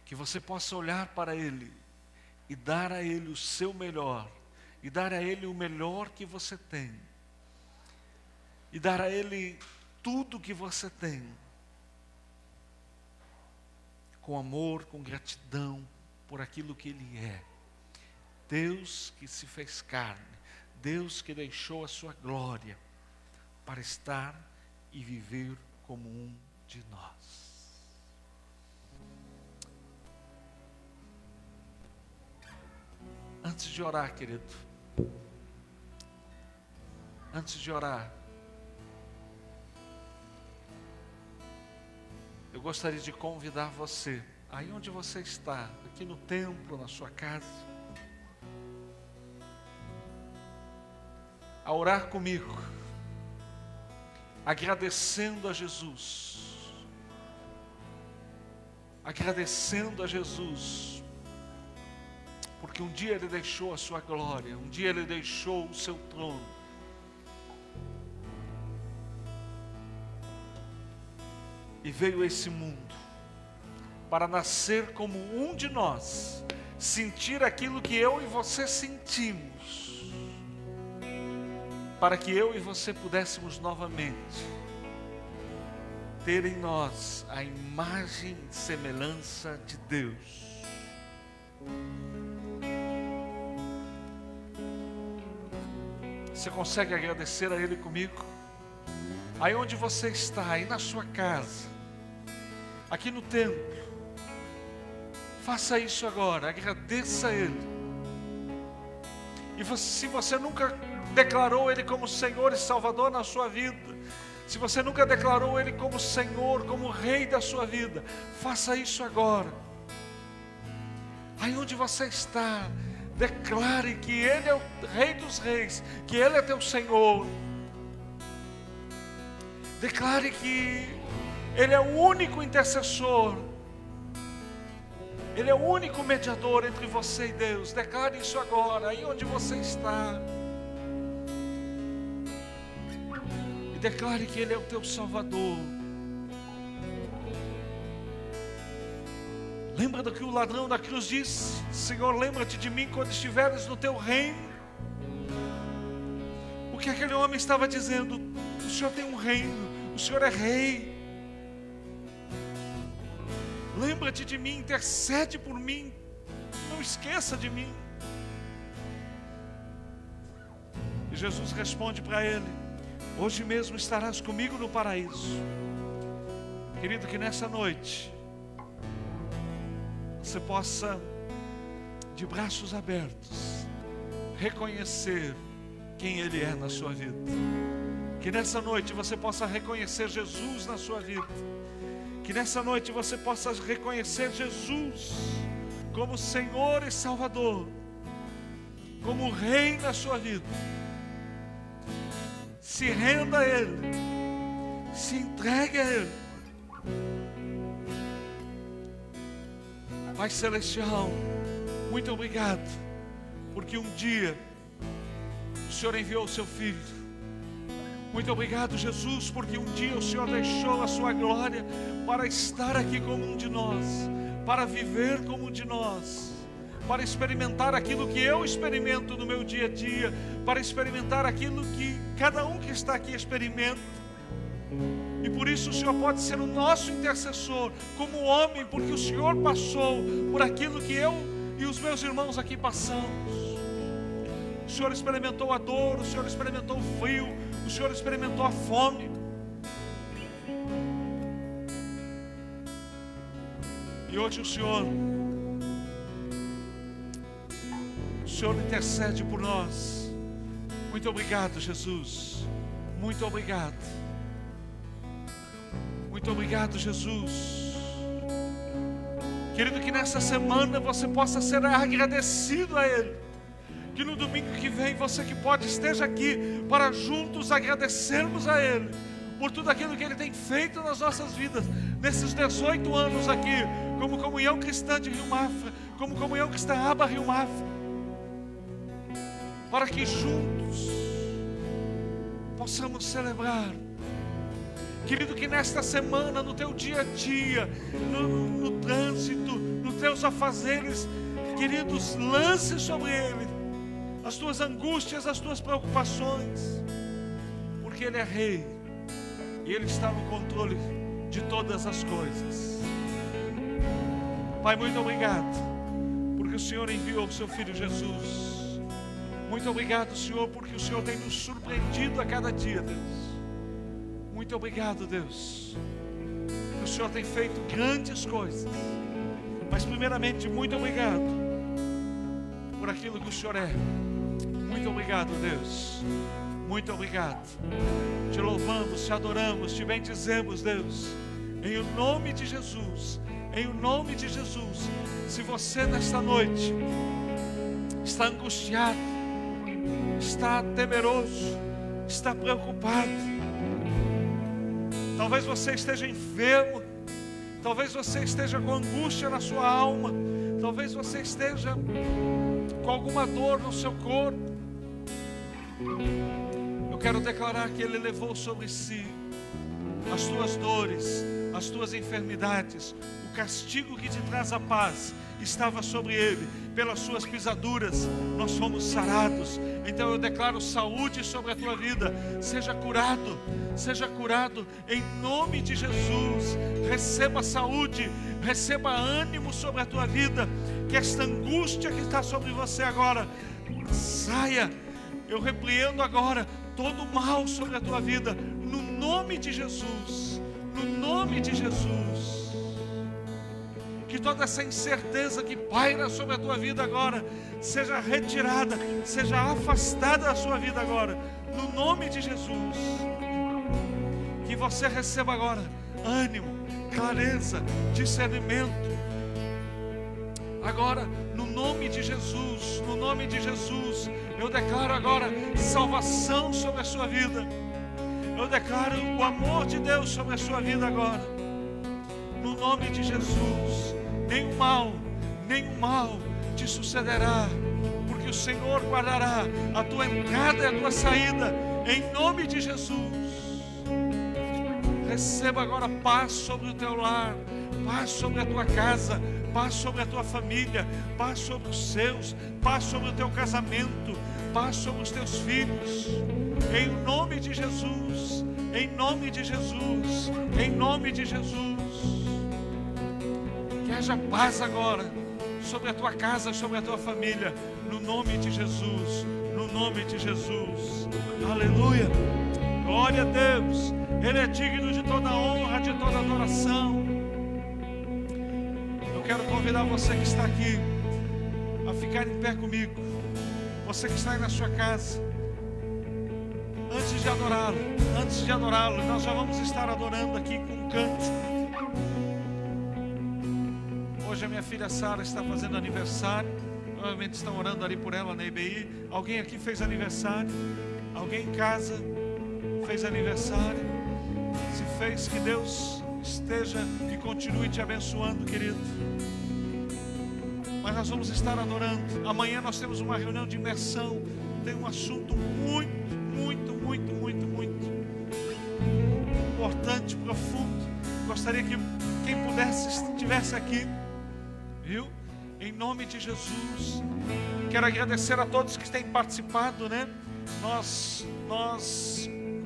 que você possa olhar para Ele e dar a Ele o seu melhor, e dar a Ele o melhor que você tem, e dar a Ele tudo que você tem, com amor, com gratidão por aquilo que Ele é. Deus que se fez carne, Deus que deixou a sua glória para estar e viver como um de nós. Antes de orar, querido, antes de orar, eu gostaria de convidar você, aí onde você está, aqui no templo, na sua casa, a orar comigo, agradecendo a Jesus, porque um dia Ele deixou a sua glória, um dia Ele deixou o seu trono, e veio a esse mundo para nascer como um de nós, sentir aquilo que eu e você sentimos, para que eu e você pudéssemos novamente ter em nós a imagem e semelhança de Deus. Você consegue agradecer a Ele comigo? Aí onde você está, aí na sua casa, aqui no templo, faça isso agora, agradeça a Ele. E se você nunca declarou Ele como Senhor e Salvador na sua vida, se você nunca declarou Ele como Senhor, como Rei da sua vida, faça isso agora. Aí onde você está, declare que Ele é o Rei dos Reis, que Ele é teu Senhor. Declare que Ele é o único intercessor, Ele é o único mediador entre você e Deus. Declare isso agora, aí onde você está. E declare que Ele é o teu Salvador. Lembra do que o ladrão da cruz disse? Senhor, lembra-te de mim quando estiveres no teu reino. O que aquele homem estava dizendo? O Senhor tem um reino, o Senhor é rei. Lembra-te de mim, intercede por mim, não esqueça de mim. E Jesus responde para ele: hoje mesmo estarás comigo no paraíso. Querido, que nessa noite você possa, de braços abertos, reconhecer quem Ele é na sua vida. Que nessa noite você possa reconhecer Jesus na sua vida. Que nessa noite você possa reconhecer Jesus como Senhor e Salvador, como Rei na sua vida. Se renda a Ele, se entregue a Ele. Pai Celestial, muito obrigado, porque um dia o Senhor enviou o seu Filho. Muito obrigado, Jesus, porque um dia o Senhor deixou a sua glória para estar aqui como um de nós, para viver como um de nós, para experimentar aquilo que eu experimento no meu dia a dia, para experimentar aquilo que cada um que está aqui experimenta. E por isso o Senhor pode ser o nosso intercessor, como homem, porque o Senhor passou por aquilo que eu e os meus irmãos aqui passamos. O Senhor experimentou a dor, o Senhor experimentou o frio, o Senhor experimentou a fome. E hoje o Senhor intercede por nós. Muito obrigado, Jesus. Muito obrigado. Muito obrigado, Jesus. Querido, que nessa semana você possa ser agradecido a Ele. Que no domingo que vem, você que pode, esteja aqui para juntos agradecermos a Ele por tudo aquilo que Ele tem feito nas nossas vidas, nesses 18 anos aqui, como Comunhão Cristã de Rio Mafra, como Comunhão Cristã Aba Rio Mafra, para que juntos possamos celebrar. Querido, que nesta semana, no teu dia a dia, no trânsito, nos teus afazeres, queridos, lance sobre Ele as tuas angústias, as tuas preocupações, porque Ele é Rei e Ele está no controle de todas as coisas. Pai, muito obrigado, porque o Senhor enviou o seu Filho Jesus. Muito obrigado, Senhor, porque o Senhor tem nos surpreendido a cada dia, Deus. Muito obrigado, Deus, que o Senhor tem feito grandes coisas. Mas primeiramente, muito obrigado por aquilo que o Senhor é. Muito obrigado, Deus. Muito obrigado. Te louvamos, te adoramos, te bendizemos, Deus. Em o nome de Jesus. Em o nome de Jesus. Se você nesta noite está angustiado, está temeroso, está preocupado, talvez você esteja enfermo, talvez você esteja com angústia na sua alma, talvez você esteja com alguma dor no seu corpo, eu quero declarar que Ele levou sobre si as tuas dores, as tuas enfermidades. O castigo que te traz a paz estava sobre Ele. Pelas suas pisaduras nós fomos sarados. Então eu declaro saúde sobre a tua vida. Seja curado em nome de Jesus. Receba saúde, receba ânimo sobre a tua vida. Que esta angústia que está sobre você agora saia. Eu repreendo agora todo mal sobre a tua vida, no nome de Jesus. No nome de Jesus. Que toda essa incerteza que paira sobre a tua vida agora seja retirada, seja afastada da sua vida agora, no nome de Jesus. Que você receba agora ânimo, clareza, discernimento. Agora, no nome de Jesus, no nome de Jesus, eu declaro agora salvação sobre a sua vida. Eu declaro o amor de Deus sobre a sua vida agora. No nome de Jesus. Nenhum mal, nenhum mal te sucederá, porque o Senhor guardará a tua entrada e a tua saída, em nome de Jesus. Receba agora paz sobre o teu lar, paz sobre a tua casa, paz sobre a tua família, paz sobre os seus, paz sobre o teu casamento, paz sobre os teus filhos, em nome de Jesus, em nome de Jesus, em nome de Jesus. Que haja paz agora sobre a tua casa, sobre a tua família, no nome de Jesus, no nome de Jesus. Aleluia, glória a Deus. Ele é digno de toda honra, de toda adoração. Eu quero convidar você que está aqui a ficar em pé comigo. Você que está aí na sua casa, antes de adorá-lo, nós já vamos estar adorando aqui com um canto. Hoje a minha filha Sara está fazendo aniversário. Provavelmente estão orando ali por ela na IBI. Alguém aqui fez aniversário? Alguém em casa fez aniversário? Se fez, que Deus esteja e continue te abençoando, querido. Mas nós vamos estar adorando. Amanhã nós temos uma reunião de imersão. Tem um assunto muito importante, profundo. Gostaria que quem pudesse estivesse aqui, viu? Em nome de Jesus. Quero agradecer a todos que têm participado, né? Nós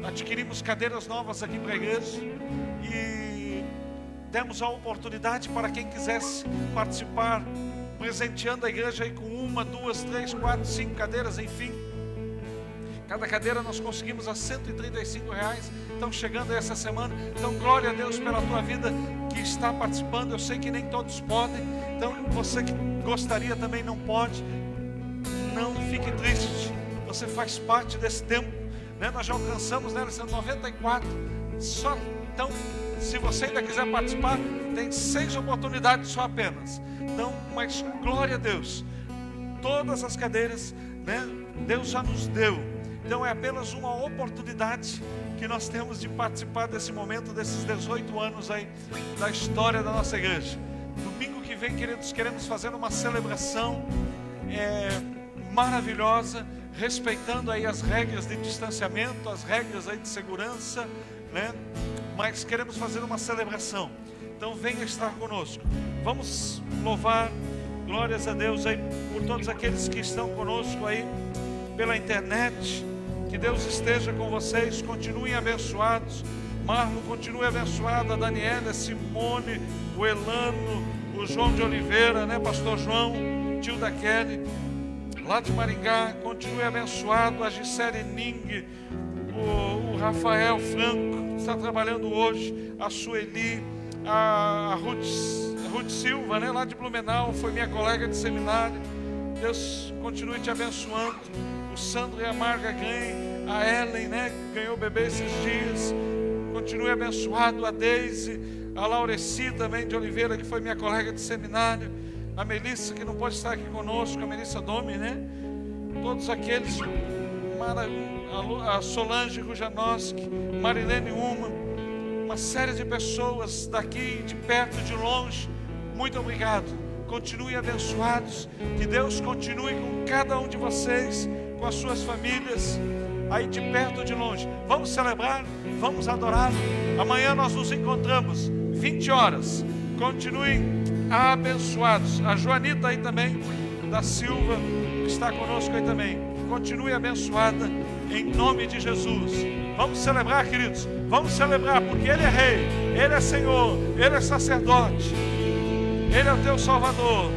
adquirimos cadeiras novas aqui para a igreja e demos a oportunidade para quem quisesse participar, presenteando a igreja aí com 1, 2, 3, 4, 5 cadeiras, enfim. Cada cadeira nós conseguimos a R$135. Estão chegando essa semana. Então glória a Deus pela tua vida que está participando. Eu sei que nem todos podem. Então você que gostaria também não pode. Não fique triste. Você faz parte desse tempo, né? Nós já alcançamos, né, 94. Então, se você ainda quiser participar, tem 6 oportunidades só apenas. Então, mas glória a Deus. Todas as cadeiras, né, Deus já nos deu. Então é apenas uma oportunidade que nós temos de participar desse momento, desses 18 anos aí da história da nossa igreja. Domingo que vem, queridos, queremos fazer uma celebração maravilhosa, respeitando aí as regras de distanciamento, as regras aí de segurança, né? Mas queremos fazer uma celebração. Então venha estar conosco. Vamos louvar, glórias a Deus aí por todos aqueles que estão conosco aí pela internet. Que Deus esteja com vocês, continuem abençoados. Marlon continue abençoado, a Daniela, a Simone, o Elano, o João de Oliveira, né, pastor João, tio da Kelly, lá de Maringá, continue abençoado, a Gisele Ning, o Rafael Franco, que está trabalhando hoje, a Sueli, a Ruth Silva, né, lá de Blumenau, foi minha colega de seminário. Deus continue te abençoando. O Sandro e a Marga ganhem, a Ellen, né, ganhou bebê esses dias. Continue abençoado. A Deise, a Laureci também de Oliveira, que foi minha colega de seminário. A Melissa, que não pode estar aqui conosco, a Melissa Domi, né? Todos aqueles, a Solange Rujanoski, Marilene uma série de pessoas daqui, de perto, de longe. Muito obrigado. Continuem abençoados. Que Deus continue com cada um de vocês, com as suas famílias, aí de perto ou de longe. Vamos celebrar, vamos adorar. Amanhã nós nos encontramos, 20 horas. Continuem abençoados. A Joanita aí também, da Silva, que está conosco aí também. Continue abençoada, em nome de Jesus. Vamos celebrar, queridos. Vamos celebrar, porque Ele é Rei, Ele é Senhor, Ele é sacerdote, Ele é o teu Salvador.